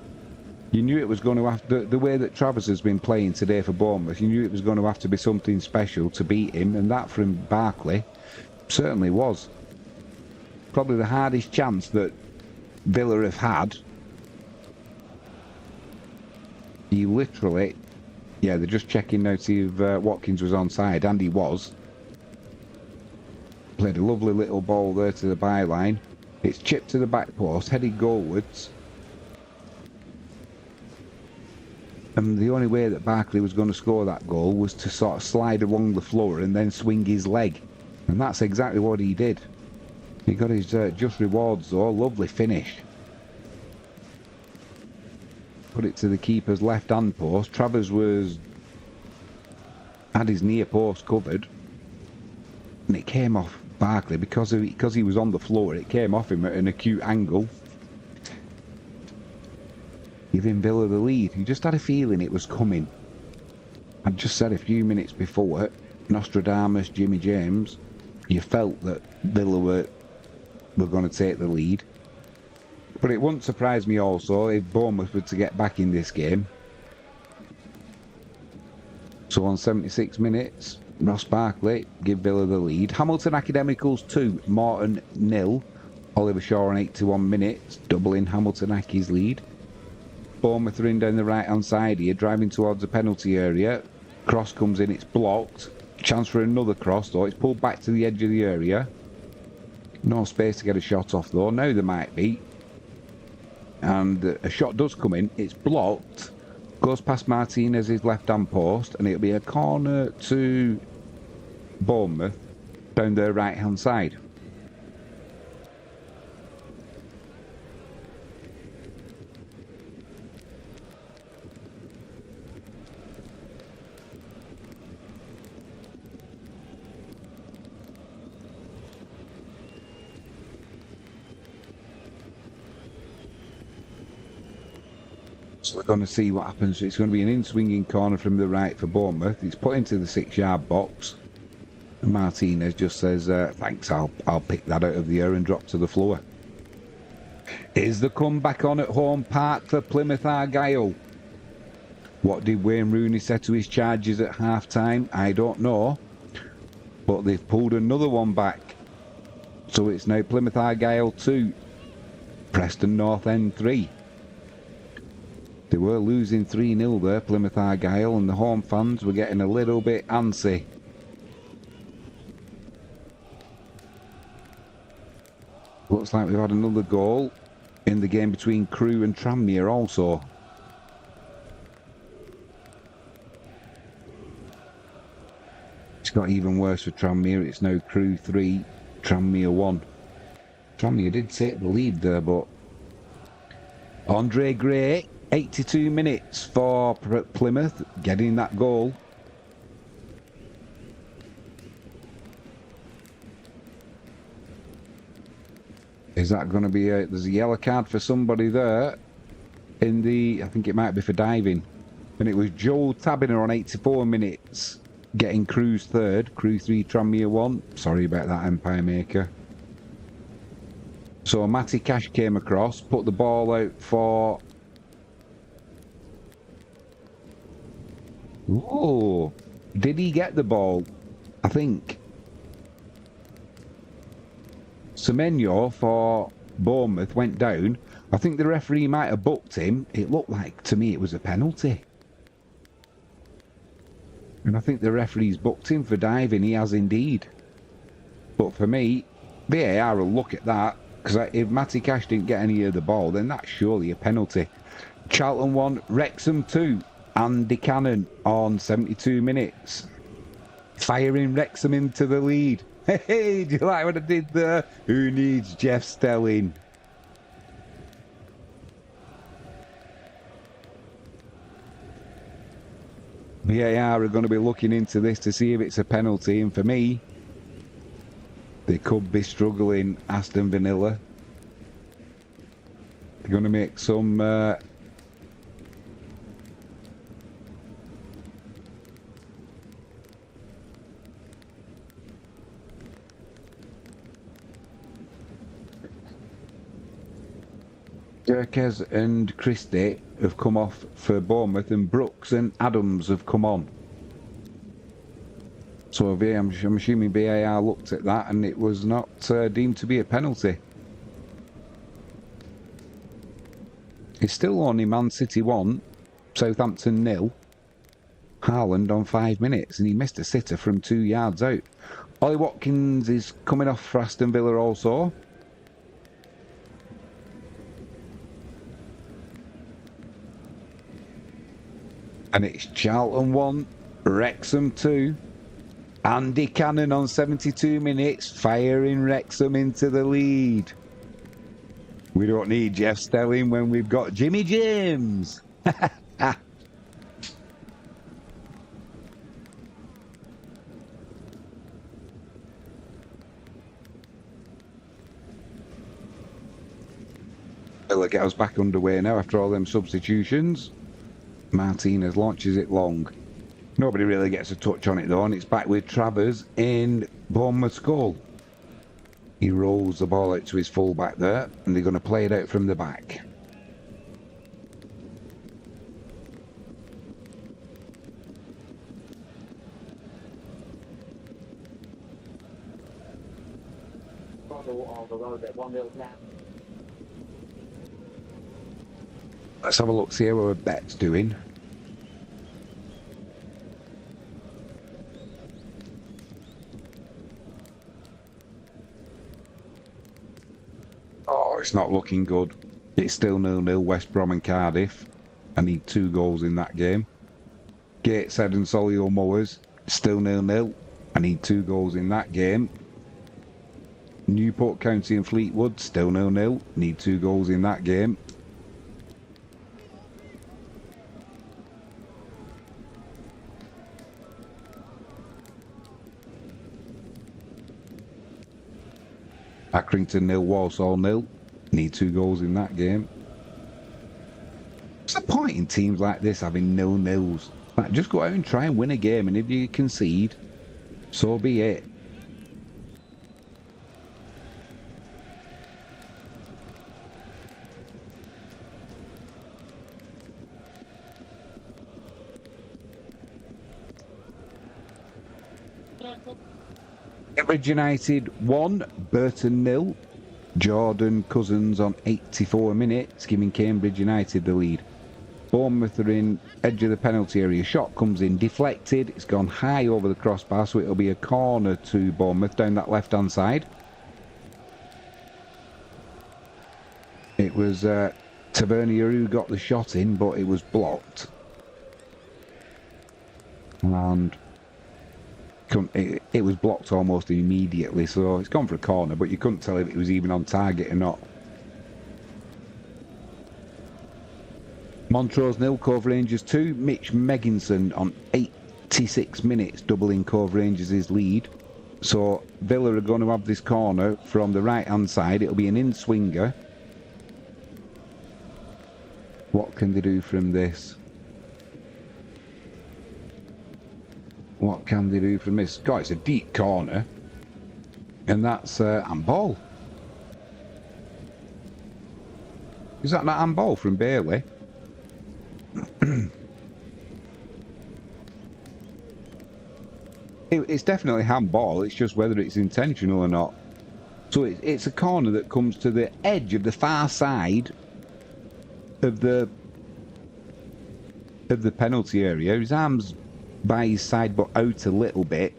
You knew it was going to have to, the way that Travers has been playing today for Bournemouth, you knew it was going to have to be something special to beat him, and that from Barkley certainly was. Probably the hardest chance that Villa have had. He literally, yeah, they're just checking now to see if Watkins was onside, and he was. Played a lovely little ball there to the byline. It's chipped to the back post, headed goalwards. And the only way that Barkley was going to score that goal was to sort of slide along the floor and then swing his leg. And that's exactly what he did. He got his just rewards though. Lovely finish. Put it to the keeper's left-hand post. Travers had his near post covered. And it came off Barkley because he was on the floor. It came off him at an acute angle. Giving Villa the lead. You just had a feeling it was coming. I'd just said a few minutes before, Nostradamus, Jimmy James, you felt that Villa were going to take the lead. But it wouldn't surprise me also if Bournemouth were to get back in this game. So on 76 minutes, Ross Barkley give Villa the lead. Hamilton Academicals 2, Morton 0. Oliver Shaw on 81 minutes, doubling Hamilton Accy's lead. Bournemouth are in down the right-hand side here, driving towards the penalty area. Cross comes in, it's blocked. Chance for another cross, though. It's pulled back to the edge of the area. No space to get a shot off, though. Now there might be. And a shot does come in. It's blocked. Goes past Martinez's left-hand post, and it'll be a corner to Bournemouth down their right-hand side. So we're going to see what happens. It's going to be an in-swinging corner from the right for Bournemouth. It's put into the 6-yard box. And Martinez just says, thanks, I'll pick that out of the air and drop to the floor. Is the comeback on at home park for Plymouth Argyle? What did Wayne Rooney say to his charges at half-time? I don't know. But they've pulled another one back. So it's now Plymouth Argyle 2, Preston North End 3. They were losing 3-0 there, Plymouth Argyle, and the home fans were getting a little bit antsy. Looks like we've had another goal in the game between Crewe and Tranmere also. It's got even worse for Tranmere. It's now Crewe 3, Tranmere 1. Tranmere did take the lead there, but Andre Gray, 82 minutes for Plymouth, getting that goal. Is that going to be a... There's a yellow card for somebody there in the... I think it might be for diving. And it was Joel Tabiner on 84 minutes getting Cruz third. Crew 3, Tranmere 1. Sorry about that, Empire Maker. So Matty Cash came across, put the ball out for... Oh, did he get the ball? I think. Semenyo for Bournemouth went down. I think the referee might have booked him. It looked like, to me, it was a penalty. And I think the referee's booked him for diving. He has indeed. But for me, VAR will look at that. Because if Matty Cash didn't get any of the ball, then that's surely a penalty. Charlton 1, Wrexham 2. Andy Cannon on 72 minutes. Firing Wrexham into the lead. Hey, do you like what I did there? Who needs Jeff Stelling? VAR are going to be looking into this to see if it's a penalty, and for me, they could be struggling. Aston Villa. They're going to make some... Jerkes and Christie have come off for Bournemouth, and Brooks and Adams have come on. So I'm assuming VAR looked at that and it was not deemed to be a penalty. It's still only Man City 1, Southampton 0. Haaland on 5 minutes, and he missed a sitter from 2 yards out. Ollie Watkins is coming off for Aston Villa also. And it's Charlton 1, Wrexham 2. Andy Cannon on 72 minutes, firing Wrexham into the lead. We don't need Jeff Stelling when we've got Jimmy James. Villa get us back underway now after all them substitutions. Martinez launches it long. Nobody really gets a touch on it though, and it's back with Travers in Bournemouth's goal. He rolls the ball out to his full-back there, and they're going to play it out from the back. Let's have a look, see how our bet's doing. Oh, it's not looking good. It's still 0-0, West Brom and Cardiff. I need 2 goals in that game. Gateshead and Solihull Mowers, still 0-0. I need 2 goals in that game. Newport County and Fleetwood, still 0-0. Need 2 goals in that game. Accrington 0, Walsall 0. Need 2 goals in that game. What's the point in teams like this having 0-0s? Like, just go out and try and win a game, and if you concede, so be it. Cambridge United 1, Burton 0. Jordan Cousins on 84 minutes, giving Cambridge United the lead. Bournemouth are in edge of the penalty area. Shot comes in, deflected. It's gone high over the crossbar, so it'll be a corner to Bournemouth down that left-hand side. It was Tavernier who got the shot in, but it was blocked. And it was blocked almost immediately, so it's gone for a corner, but you couldn't tell if it was even on target or not. Montrose 0, Cove Rangers 2. Mitch Megginson on 86 minutes, doubling Cove Rangers' lead. So Villa are going to have this corner from the right-hand side. It'll be an in-swinger. What can they do from this? What can they do from this? God, it's a deep corner. And that's handball. Is that not handball from Bailey? It's definitely handball. It's just whether it's intentional or not. So it's a corner that comes to the edge of the far side of the penalty area. His arm's by his side but out a little bit.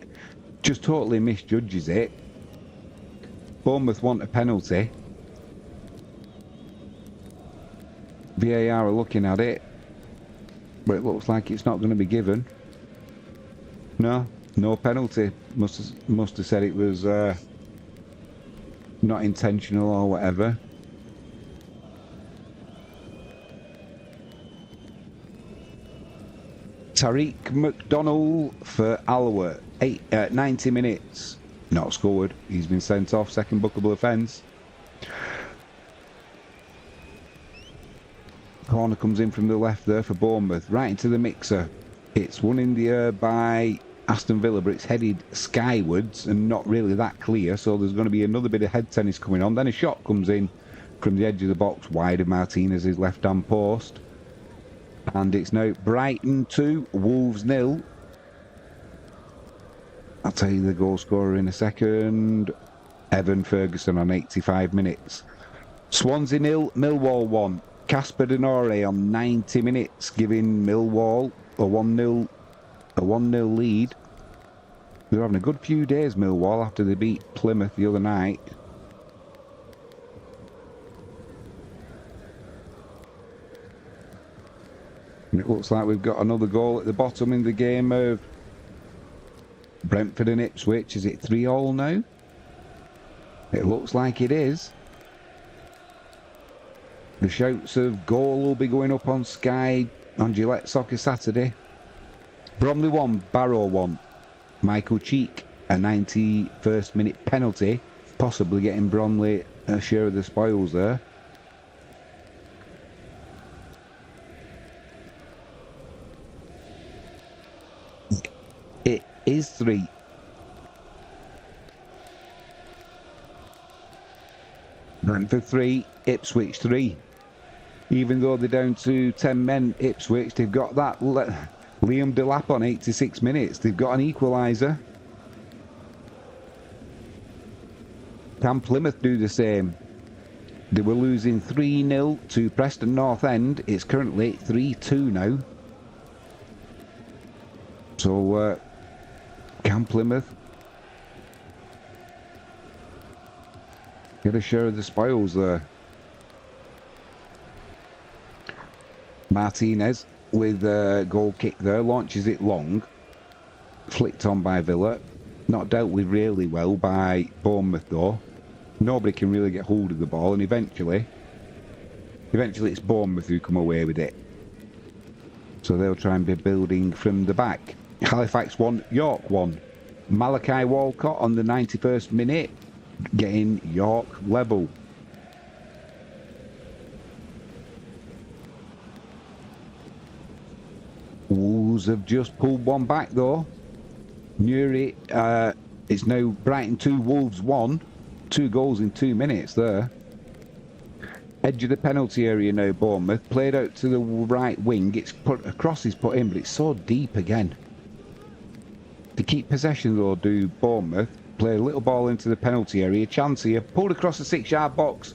Just totally misjudges it. Bournemouth want a penalty. VAR are looking at it, but it looks like it's not going to be given. No penalty. Must have said it was not intentional or whatever. Tariq McDonnell for Alloa. 90 minutes. Not scored. He's been sent off. Second bookable offence. Corner comes in from the left there for Bournemouth. Right into the mixer. It's won in the air by Aston Villa, but it's headed skywards and not really that clear. So there's going to be another bit of head tennis coming on. Then a shot comes in from the edge of the box, wide of Martinez's left-hand post. And it's now Brighton 2, Wolves 0. I'll tell you the goal scorer in a second. Evan Ferguson on 85 minutes. Swansea 0, Millwall 1. Casper Denore on 90 minutes, giving Millwall a 1-0 lead. They're having a good few days, Millwall, after they beat Plymouth the other night. And it looks like we've got another goal at the bottom in the game of Brentford and Ipswich. Is it 3-3 now? It looks like it is. The shouts of goal will be going up on Sky on Gillette Soccer Saturday. Bromley 1, Barrow 1. Michael Cheek, a 91st minute penalty, possibly getting Bromley a share of the spoils there. It is 3. Brentford 3, Ipswich 3. Even though they're down to 10 men, Ipswich, they've got that Liam Delap on 86 minutes. They've got an equaliser. Can Plymouth do the same? They were losing 3-0 to Preston North End. It's currently 3-2 now. So, can Plymouth get a share of the spoils there? Martinez with a goal kick there, launches it long, flicked on by Villa, not dealt with really well by Bournemouth though. Nobody can really get hold of the ball, and eventually it's Bournemouth who come away with it. So they'll try and be building from the back. Halifax 1, York 1. Malachi Walcott on the 91st minute, getting York level. Wolves have just pulled one back though. Newry, it's now Brighton 2, Wolves 1. 2 goals in 2 minutes there. Edge of the penalty area now, Bournemouth. Played out to the right wing. It's put across, is put in, but it's so deep again. To keep possession though, do Bournemouth. Play a little ball into the penalty area. Chance here, pulled across the 6-yard box.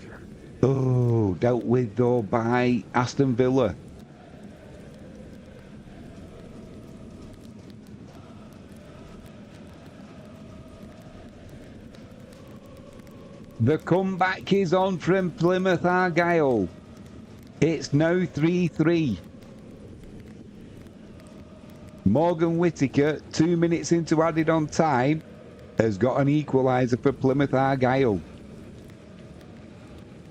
Oh, dealt with though by Aston Villa. The comeback is on from Plymouth Argyle. It's now 3-3. Morgan Whittaker, 2 minutes into added on time, has got an equaliser for Plymouth Argyle.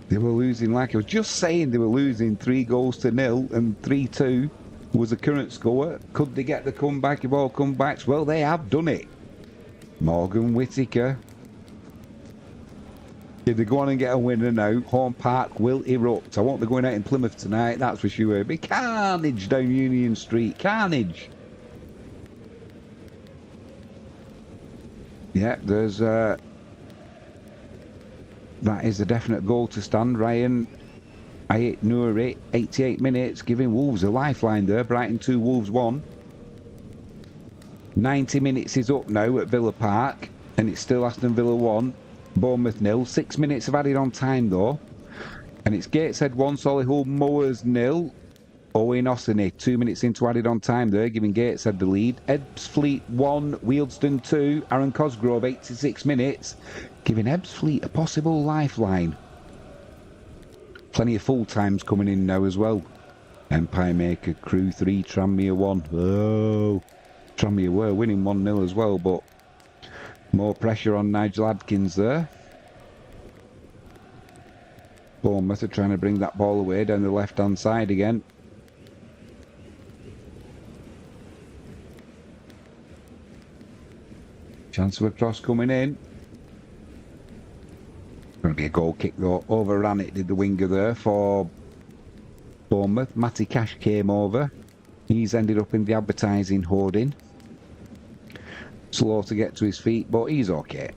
They were losing, like I was just saying, they were losing 3-0 and 3-2 was the current score. Could they get the comeback of all comebacks? Well, they have done it. Morgan Whittaker. If they go on and get a winner now, Horn Park will erupt. I won't be going out in Plymouth tonight, that's for sure. It'll be carnage down Union Street. Carnage. Yeah, there's... that is a definite goal to stand. Ryan Ayet Nouri, 88 minutes, giving Wolves a lifeline there. Brighton 2, Wolves 1. 90 minutes is up now at Villa Park, and it's still Aston Villa 1. Bournemouth 0. 6 minutes have added on time though. And it's Gateshead 1, Solihull Mowers 0. Owen Ossany 2 minutes into added on time there, giving Gateshead the lead. Ebbsfleet 1, Wealdstone 2. Aaron Cosgrove 86 minutes, giving Ebbsfleet a possible lifeline. Plenty of full times coming in now as well. Empire Maker Crew 3, Tranmere 1. Oh, Tranmere were winning 1-0 as well, but more pressure on Nigel Adkins there. Bournemouth are trying to bring that ball away down the left-hand side again. Chance of a cross coming in. Going to be a goal kick though. Overran it, did the winger there for Bournemouth. Matty Cash came over. He's ended up in the advertising hoarding. Slow to get to his feet, but he's okay.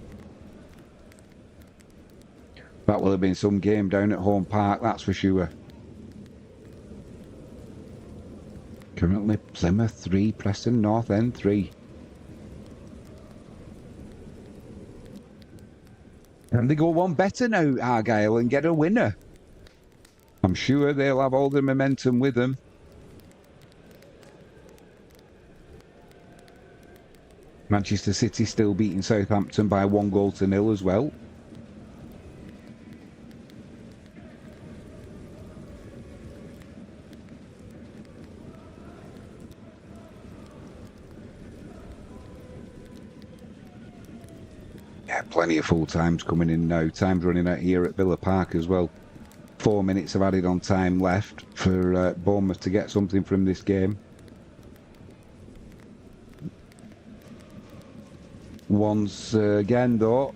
That will have been some game down at Home Park, that's for sure. Currently Plymouth 3, Preston North End 3. And they go one better now, Argyle, and get a winner. I'm sure they'll have all the momentum with them. Manchester City still beating Southampton by 1-0 as well. Yeah, plenty of full times coming in now. Time's running out here at Villa Park as well. 4 minutes have added on time left for Bournemouth to get something from this game. Once again though,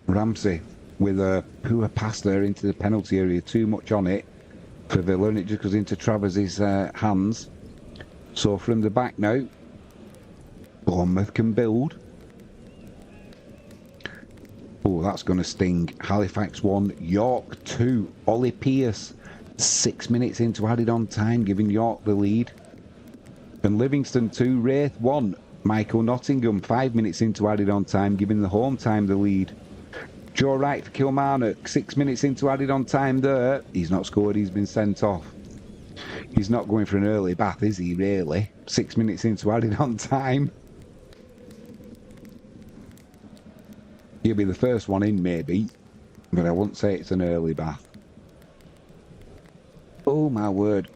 Ramsey with a poor pass there into the penalty area. Too much on it for Villa, and it just goes into Travers' hands. So from the back now, Bournemouth can build. Oh, that's going to sting. Halifax 1, York 2. Ollie Pearce, 6 minutes into added on time, giving York the lead. And Livingston 2, Wraith 1. Michael Nottingham, 5 minutes into added on time, giving the home time the lead. Joe Wright for Kilmarnock, 6 minutes into added on time there. He's not scored, he's been sent off. He's not going for an early bath, is he, really? 6 minutes into added on time. He'll be the first one in, maybe, but I wouldn't say it's an early bath. Oh, my word.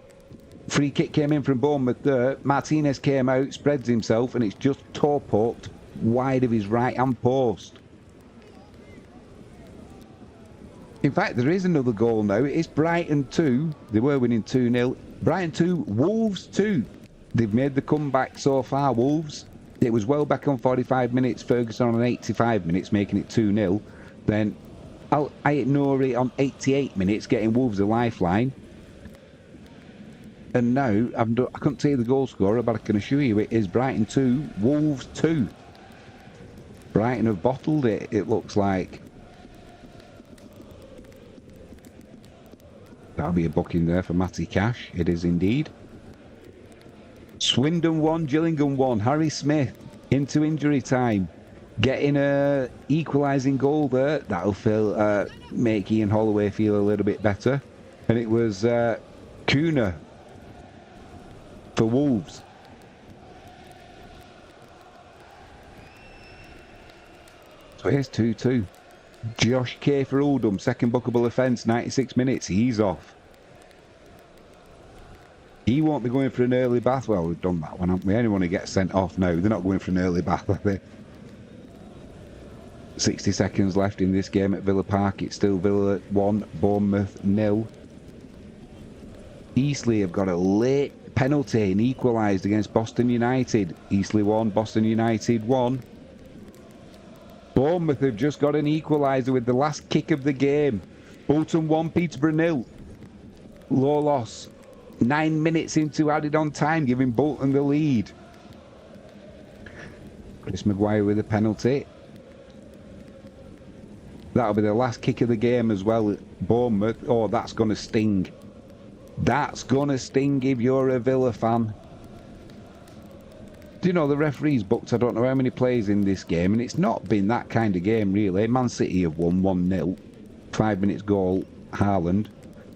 Free kick came in from Bournemouth there. Martinez came out, spreads himself, and it's just toe poked wide of his right-hand post. In fact, there is another goal now. It's Brighton 2. They were winning 2-0. Brighton 2, Wolves 2. They've made the comeback so far, Wolves. It was well back on 45 minutes, Ferguson on 85 minutes, making it 2-0. Then Ayet Nouri on 88 minutes, getting Wolves a lifeline. And now, I couldn't tell you the goal scorer, but I can assure you it is Brighton 2, Wolves 2. Brighton have bottled it, it looks like. That'll be a booking there for Matty Cash. It is indeed. Swindon 1, Gillingham 1. Harry Smith into injury time. Getting a equalising goal there. That'll make Ian Holloway feel a little bit better. And it was Kuna for Wolves. So here's 2-2. Josh Kay for Oldham, second bookable offence, 96 minutes, he's off. He won't be going for an early bath. Well, we've done that one, haven't we? Anyone who gets sent off now, they're not going for an early bath, are they? 60 seconds left in this game at Villa Park. It's still Villa 1, Bournemouth 0. Eastleigh have got a late penalty and equalised against Boston United. Eastleigh 1, Boston United 1. Bournemouth have just got an equaliser with the last kick of the game. Bolton 1, Peterborough 0. Low loss. 9 minutes into added on time, giving Bolton the lead. Chris Maguire with a penalty. That'll be the last kick of the game as well. Bournemouth. Oh, that's going to sting. That's going to sting if you're a Villa fan. Do you know the referee's booked I don't know how many players in this game, and it's not been that kind of game really. Man City have won 1-0. 5 minutes goal, Haaland.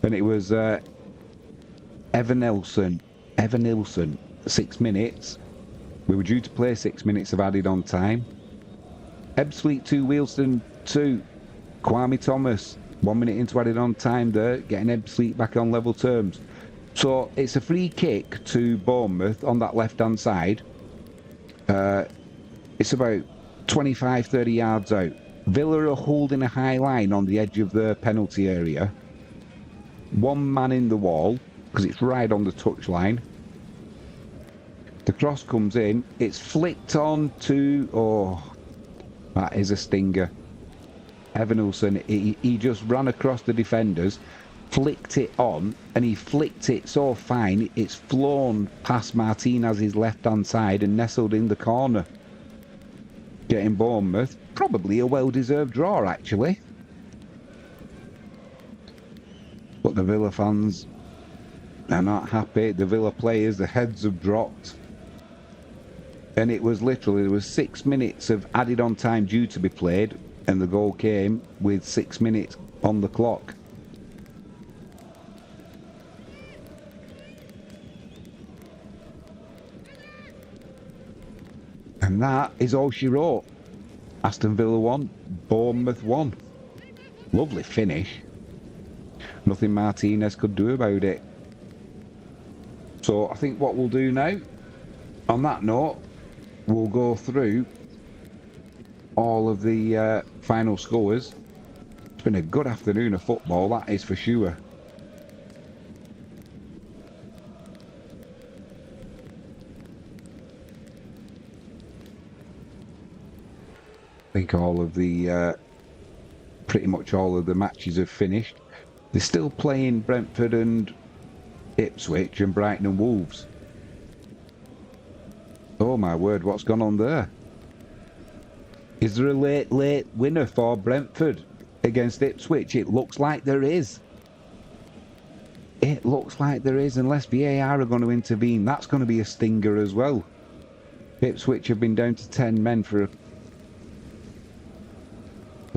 And it was Evan Nilsson, 6 minutes. We were due to play 6 minutes of added on time. Ebbsfleet 2, Wheelston 2. Kwame Thomas, 1 minute into added on time there, getting Ebbsfleet back on level terms. So it's a free kick to Bournemouth on that left-hand side. It's about 25-30 yards out. Villa are holding a high line on the edge of the penalty area. One man in the wall, because it's right on the touchline. The cross comes in. It's flicked on to... Oh, that is a stinger. Evan Nilsson, he just ran across the defenders, flicked it on, and he flicked it so fine, it's flown past Martinez's left-hand side and nestled in the corner. Getting Bournemouth, probably a well-deserved draw, actually. But the Villa fans are not happy. The Villa players, the heads have dropped. And it was literally, there was 6 minutes of added on time due to be played, and the goal came with 6 minutes on the clock. And that is all she wrote. Aston Villa 1, Bournemouth 1. Lovely finish. Nothing Martinez could do about it. So I think what we'll do now, on that note, we'll go through all of the final scores. It's been a good afternoon of football, that is for sure. I think all of the, pretty much all of the matches have finished. They're still playing Brentford and Ipswich and Brighton and Wolves. Oh my word, what's gone on there? Is there a late winner for Brentford against Ipswich? It looks like there is. It looks like there is, unless VAR are going to intervene. That's going to be a stinger as well. Ipswich have been down to 10 men for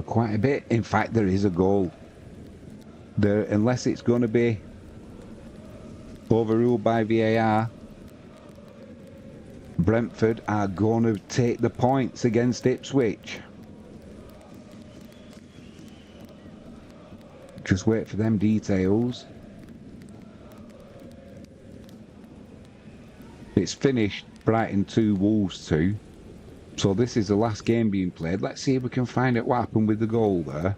quite a bit. In fact, there is a goal. There, unless it's going to be overruled by VAR, Brentford are going to take the points against Ipswich. Just wait for them details. It's finished Brighton 2, Wolves 2. So this is the last game being played. Let's see if we can find out what happened with the goal there.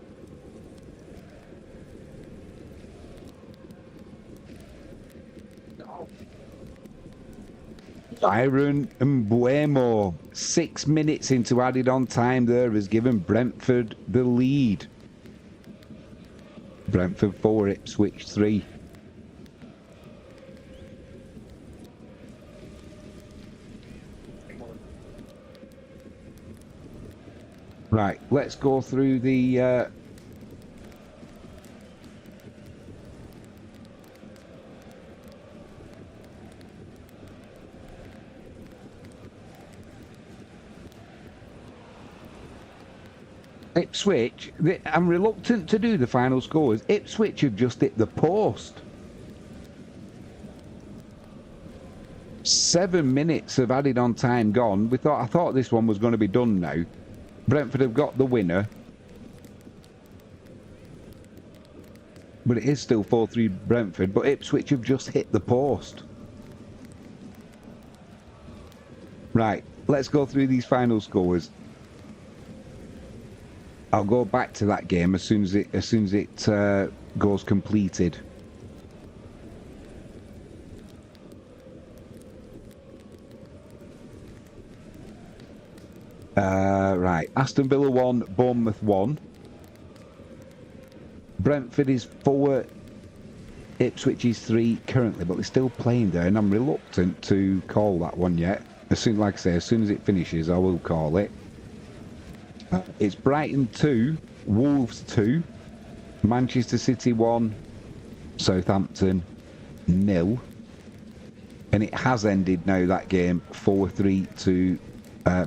Byron Mbuemo, 6 minutes into added on time there, has given Brentford the lead. Brentford 4, Ipswich 3. Right, let's go through the Ipswich. I'm reluctant to do the final scores. Ipswich have just hit the post. 7 minutes of added on time gone. I thought this one was going to be done now. Brentford have got the winner. But it is still 4-3 Brentford. But Ipswich have just hit the post. Right, let's go through these final scores. I'll go back to that game as soon as it goes completed. Right. Aston Villa 1, Bournemouth 1. Brentford is 4, Ipswich is 3 currently, but they're still playing there, and I'm reluctant to call that one yet. As soon, like I say, as soon as it finishes, I will call it. It's Brighton 2, Wolves 2, Manchester City 1, Southampton 0. And it has ended now, that game, 4-3 to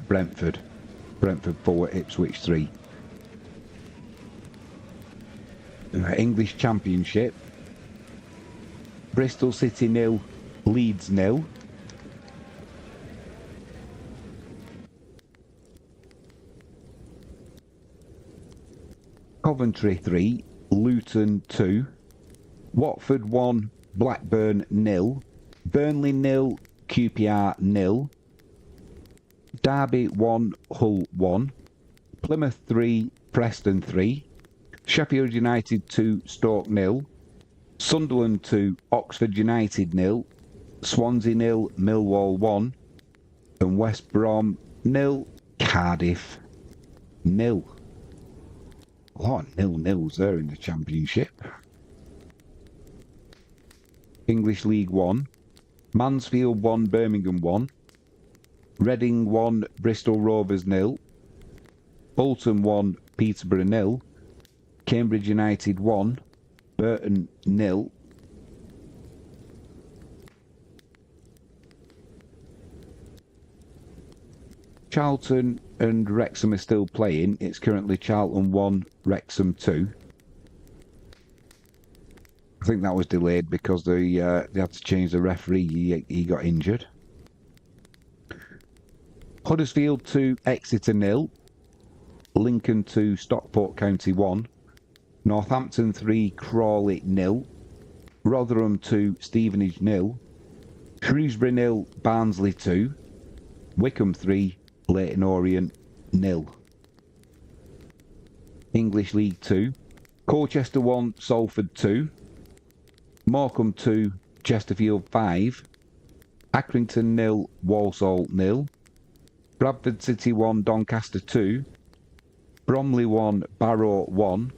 Brentford. Brentford 4, Ipswich 3. English Championship. Bristol City 0, Leeds 0. Coventry 3, Luton 2. Watford 1, Blackburn 0. Burnley 0, QPR 0. Derby 1, Hull 1. Plymouth 3, Preston 3. Sheffield United 2, Stoke 0. Sunderland 2, Oxford United 0. Swansea 0, Millwall 1. And West Brom 0, Cardiff 0. A lot of 0-0s there in the Championship. English League 1. Mansfield 1, Birmingham 1. Reading 1, Bristol Rovers 0. Bolton 1, Peterborough 0. Cambridge United 1, Burton 0. Charlton and Wrexham are still playing. It's currently Charlton 1, Wrexham 2. I think that was delayed because they had to change the referee. He got injured. Huddersfield 2, Exeter 0. Lincoln 2, Stockport County 1. Northampton 3, Crawley 0. Rotherham 2, Stevenage 0. Shrewsbury 0, Barnsley 2. Wycombe 3, Leyton Orient 0. English League 2. Colchester 1, Salford 2. Morecambe 2, Chesterfield 5. Accrington 0, Walsall 0. Bradford City 1, Doncaster 2. Bromley 1, Barrow 1.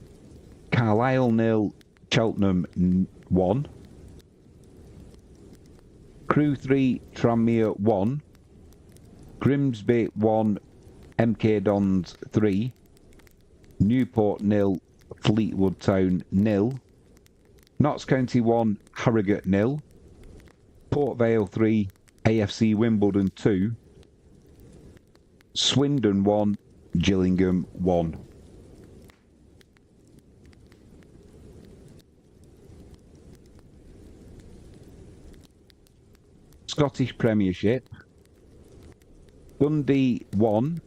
Carlisle 0, Cheltenham 1. Crewe 3, Tranmere 1. Grimsby 1, MK Dons 3. Newport 0, Fleetwood Town 0. Notts County 1, Harrogate 0. Port Vale 3, AFC Wimbledon 2. Swindon 1, Gillingham 1. Scottish Premiership. Dundee 1,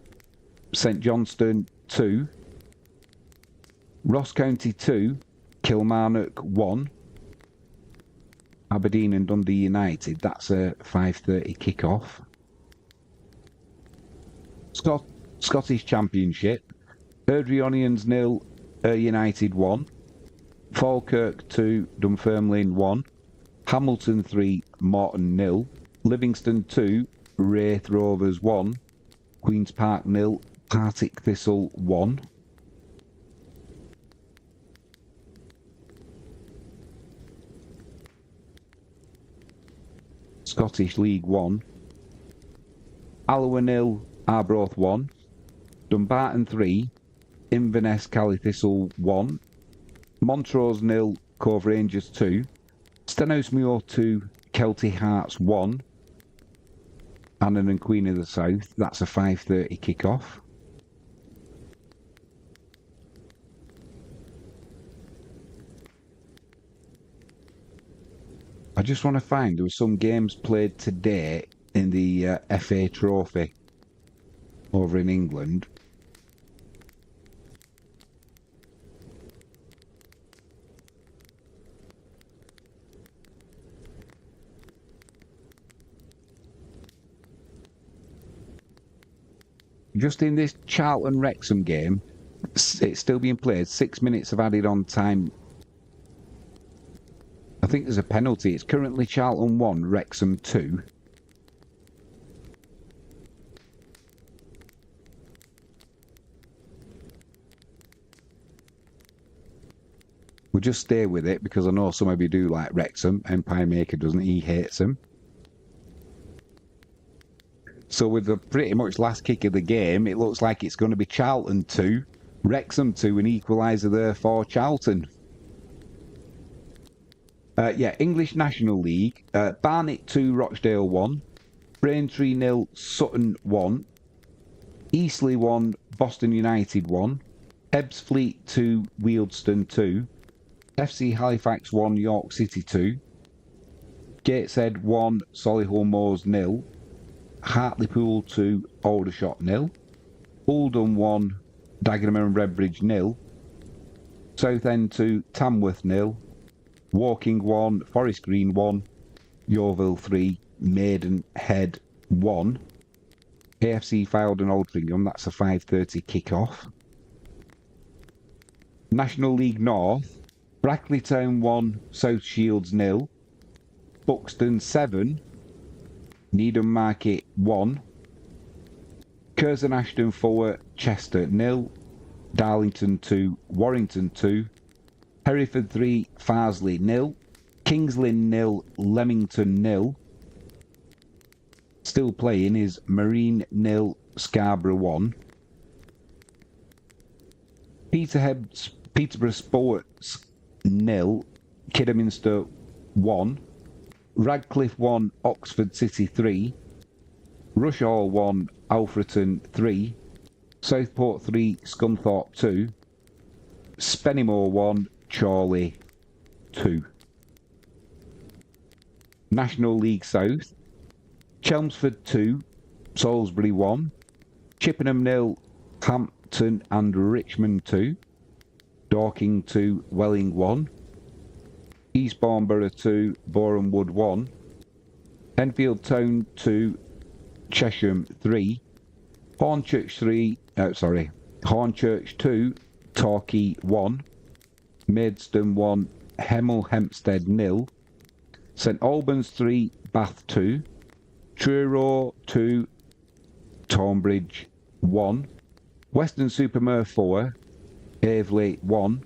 St Johnstone 2. Ross County 2, Kilmarnock 1. Aberdeen and Dundee United, that's a 5:30 kick-off. Scottish Championship. Erdrey 0, United 1. Falkirk 2, Dunfermline 1. Hamilton 3, Morton 0. Livingston 2, Wraith Rovers 1. Queen's Park 0, Partick Thistle 1. Scottish League 1. Alloa 0, Arbroath 1. Dumbarton 3, Inverness Callie-Thistle 1. Montrose 0, Cove Rangers 2. Stenhousemuir 2, Kelty Hearts 1. Annan and Queen of the South, that's a 5:30 kick-off. I just want to find, there were some games played today in the FA Trophy over in England. Just in this Charlton-Wrexham game, it's still being played. 6 minutes of added on time. I think there's a penalty. It's currently Charlton 1, Wrexham 2. We'll just stay with it because I know some of you do like Wrexham. Empire Maker doesn't. He hates them. So with the pretty much last kick of the game, it looks like it's going to be Charlton 2, Wrexham 2, and equaliser there for Charlton. English National League. Barnet 2, Rochdale 1. Braintree 0, Sutton 1. Eastleigh 1, Boston United 1. Ebbsfleet 2, Wealdstone 2. FC Halifax 1, York City 2. Gateshead 1, Solihull Moors 0. Hartlepool 2, Aldershot 0. Oldham 1, Dagenham and Redbridge 0. Southend 2, Tamworth 0. Woking 1, Forest Green 1. Yeovil 3, Maidenhead 1. AFC Fylde and Altrincham, that's a 5:30 kick-off. National League North, Brackley Town 1, South Shields 0. Buxton 7, Needham Market 1. Curzon Ashton 4, Chester 0. Darlington 2, Warrington 2. Hereford 3, Farsley 0. Kings Lynn 0, Leamington 0. Still playing is Marine 0, Scarborough 1. Peterborough Sports 0, Kidderminster 1. Radcliffe 1, Oxford City 3. Rushall 1, Alfreton 3. Southport 3, Scunthorpe 2. Spennymoor 1, Chorley 2. National League South, Chelmsford 2, Salisbury 1. Chippenham 0, Hampton and Richmond 2. Dorking 2, Welling 1. Eastbourne Borough 2, Boreham Wood 1. Enfield Town 2, Chesham 3. Hornchurch 2, Torquay 1. Maidstone 1, Hemel Hempstead 0. St Albans 3, Bath 2. Truro 2, Tonbridge 1. Weston-super-Mare 4, Aveley 1.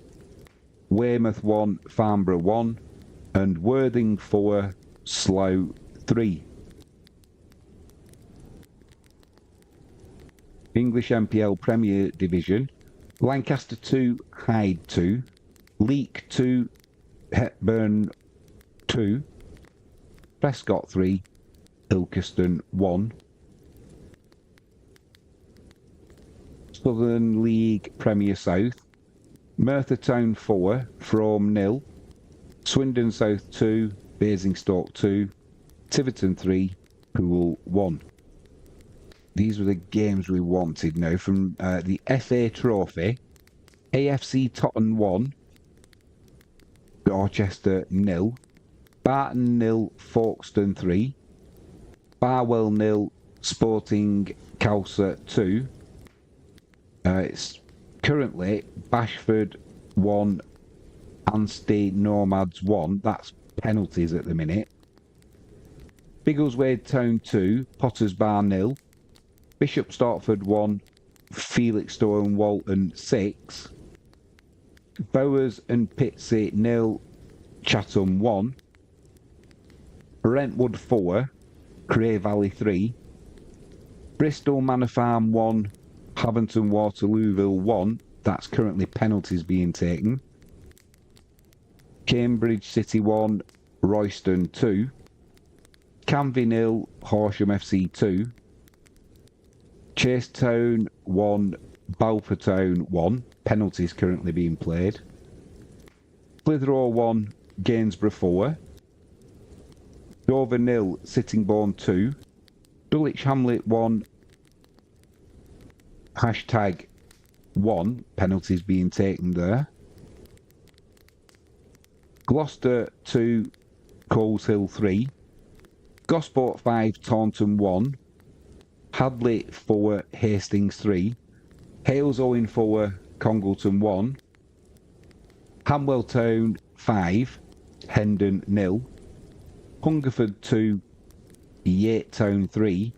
Weymouth 1, Farnborough 1. And Worthing 4, Slough 3. English MPL Premier Division, Lancaster 2, Hyde 2. Leek 2, Hepburn 2. Prescott 3, Ilkeston 1. Southern League Premier South, Merthyr Town 4, Frome 0. Swindon South 2, Basingstoke 2. Tiverton 3, Poole 1. These were the games we wanted now from the FA Trophy. AFC Totton 1, Dorchester 0. Barton 0, Folkestone 3. Barwell 0, Sporting Cowser 2. It's currently Bashford 1, Anstey Nomads 1. That's penalties at the minute. Biggleswade Town 2, Potters Bar 0. Bishop Stortford 1, Felixstowe and Walton 6. Bowers and Pitsea 0, Chatham 1. Brentwood 4, Cray Valley 3. Bristol Manor Farm 1, Haventon Waterlooville 1. That's currently penalties being taken. Cambridge City 1, Royston 2. Canvey 0, Horsham FC 2. Chasetown 1, Balfour Town 1. Penalties currently being played. Clitheroe 1, Gainsborough 4. Dover 0, Sittingbourne 2. Dulwich Hamlet 1, hashtag 1. Penalties being taken there. Gloucester 2, Coleshill 3. Gosport 5, Taunton 1. Hadley 4, Hastings 3. Hales Owen 4, Congleton 1. Hamwell Town 5, Hendon 0. Hungerford 2, Yate Town 3.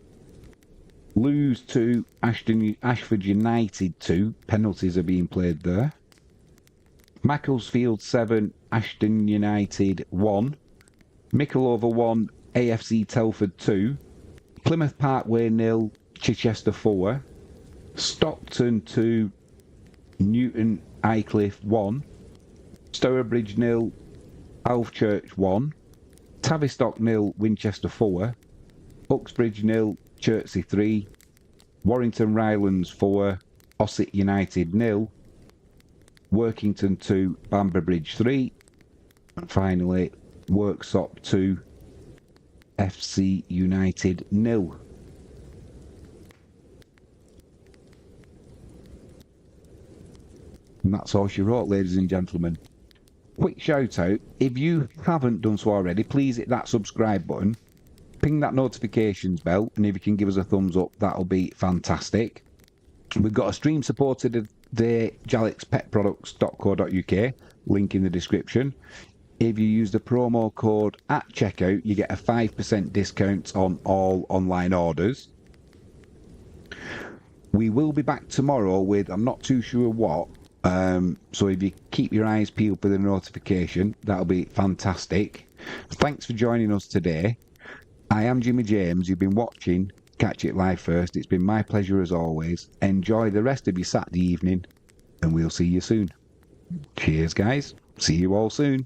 Lewes 2, Ashford United 2. Penalties are being played there. Macclesfield 7, Aston United 1. Mickleover 1, AFC Telford 2. Plymouth Parkway 0, Chichester 4. Stockton 2, Newton Aycliffe 1. Stourbridge 0, Alfchurch 1. Tavistock 0, Winchester 4. Uxbridge 0, Chertsey 3. Warrington Rylands 4, Ossett United 0. Workington 2, Bamber Bridge 3. And finally, Worksop 2, FC United 0. And that's all she wrote, ladies and gentlemen. Quick shout out, if you haven't done so already, please hit that subscribe button, ping that notifications bell, and if you can give us a thumbs up, that'll be fantastic. We've got a stream supported today, jalixpetproducts.co.uk, link in the description. If you use the promo code at checkout, you get a 5% discount on all online orders. We will be back tomorrow with, I'm not too sure what, so if you keep your eyes peeled for the notification, that'll be fantastic. Thanks for joining us today. I am Jimmy James. You've been watching Catch It Live First. It's been my pleasure as always. Enjoy the rest of your Saturday evening, and we'll see you soon. Cheers, guys. See you all soon.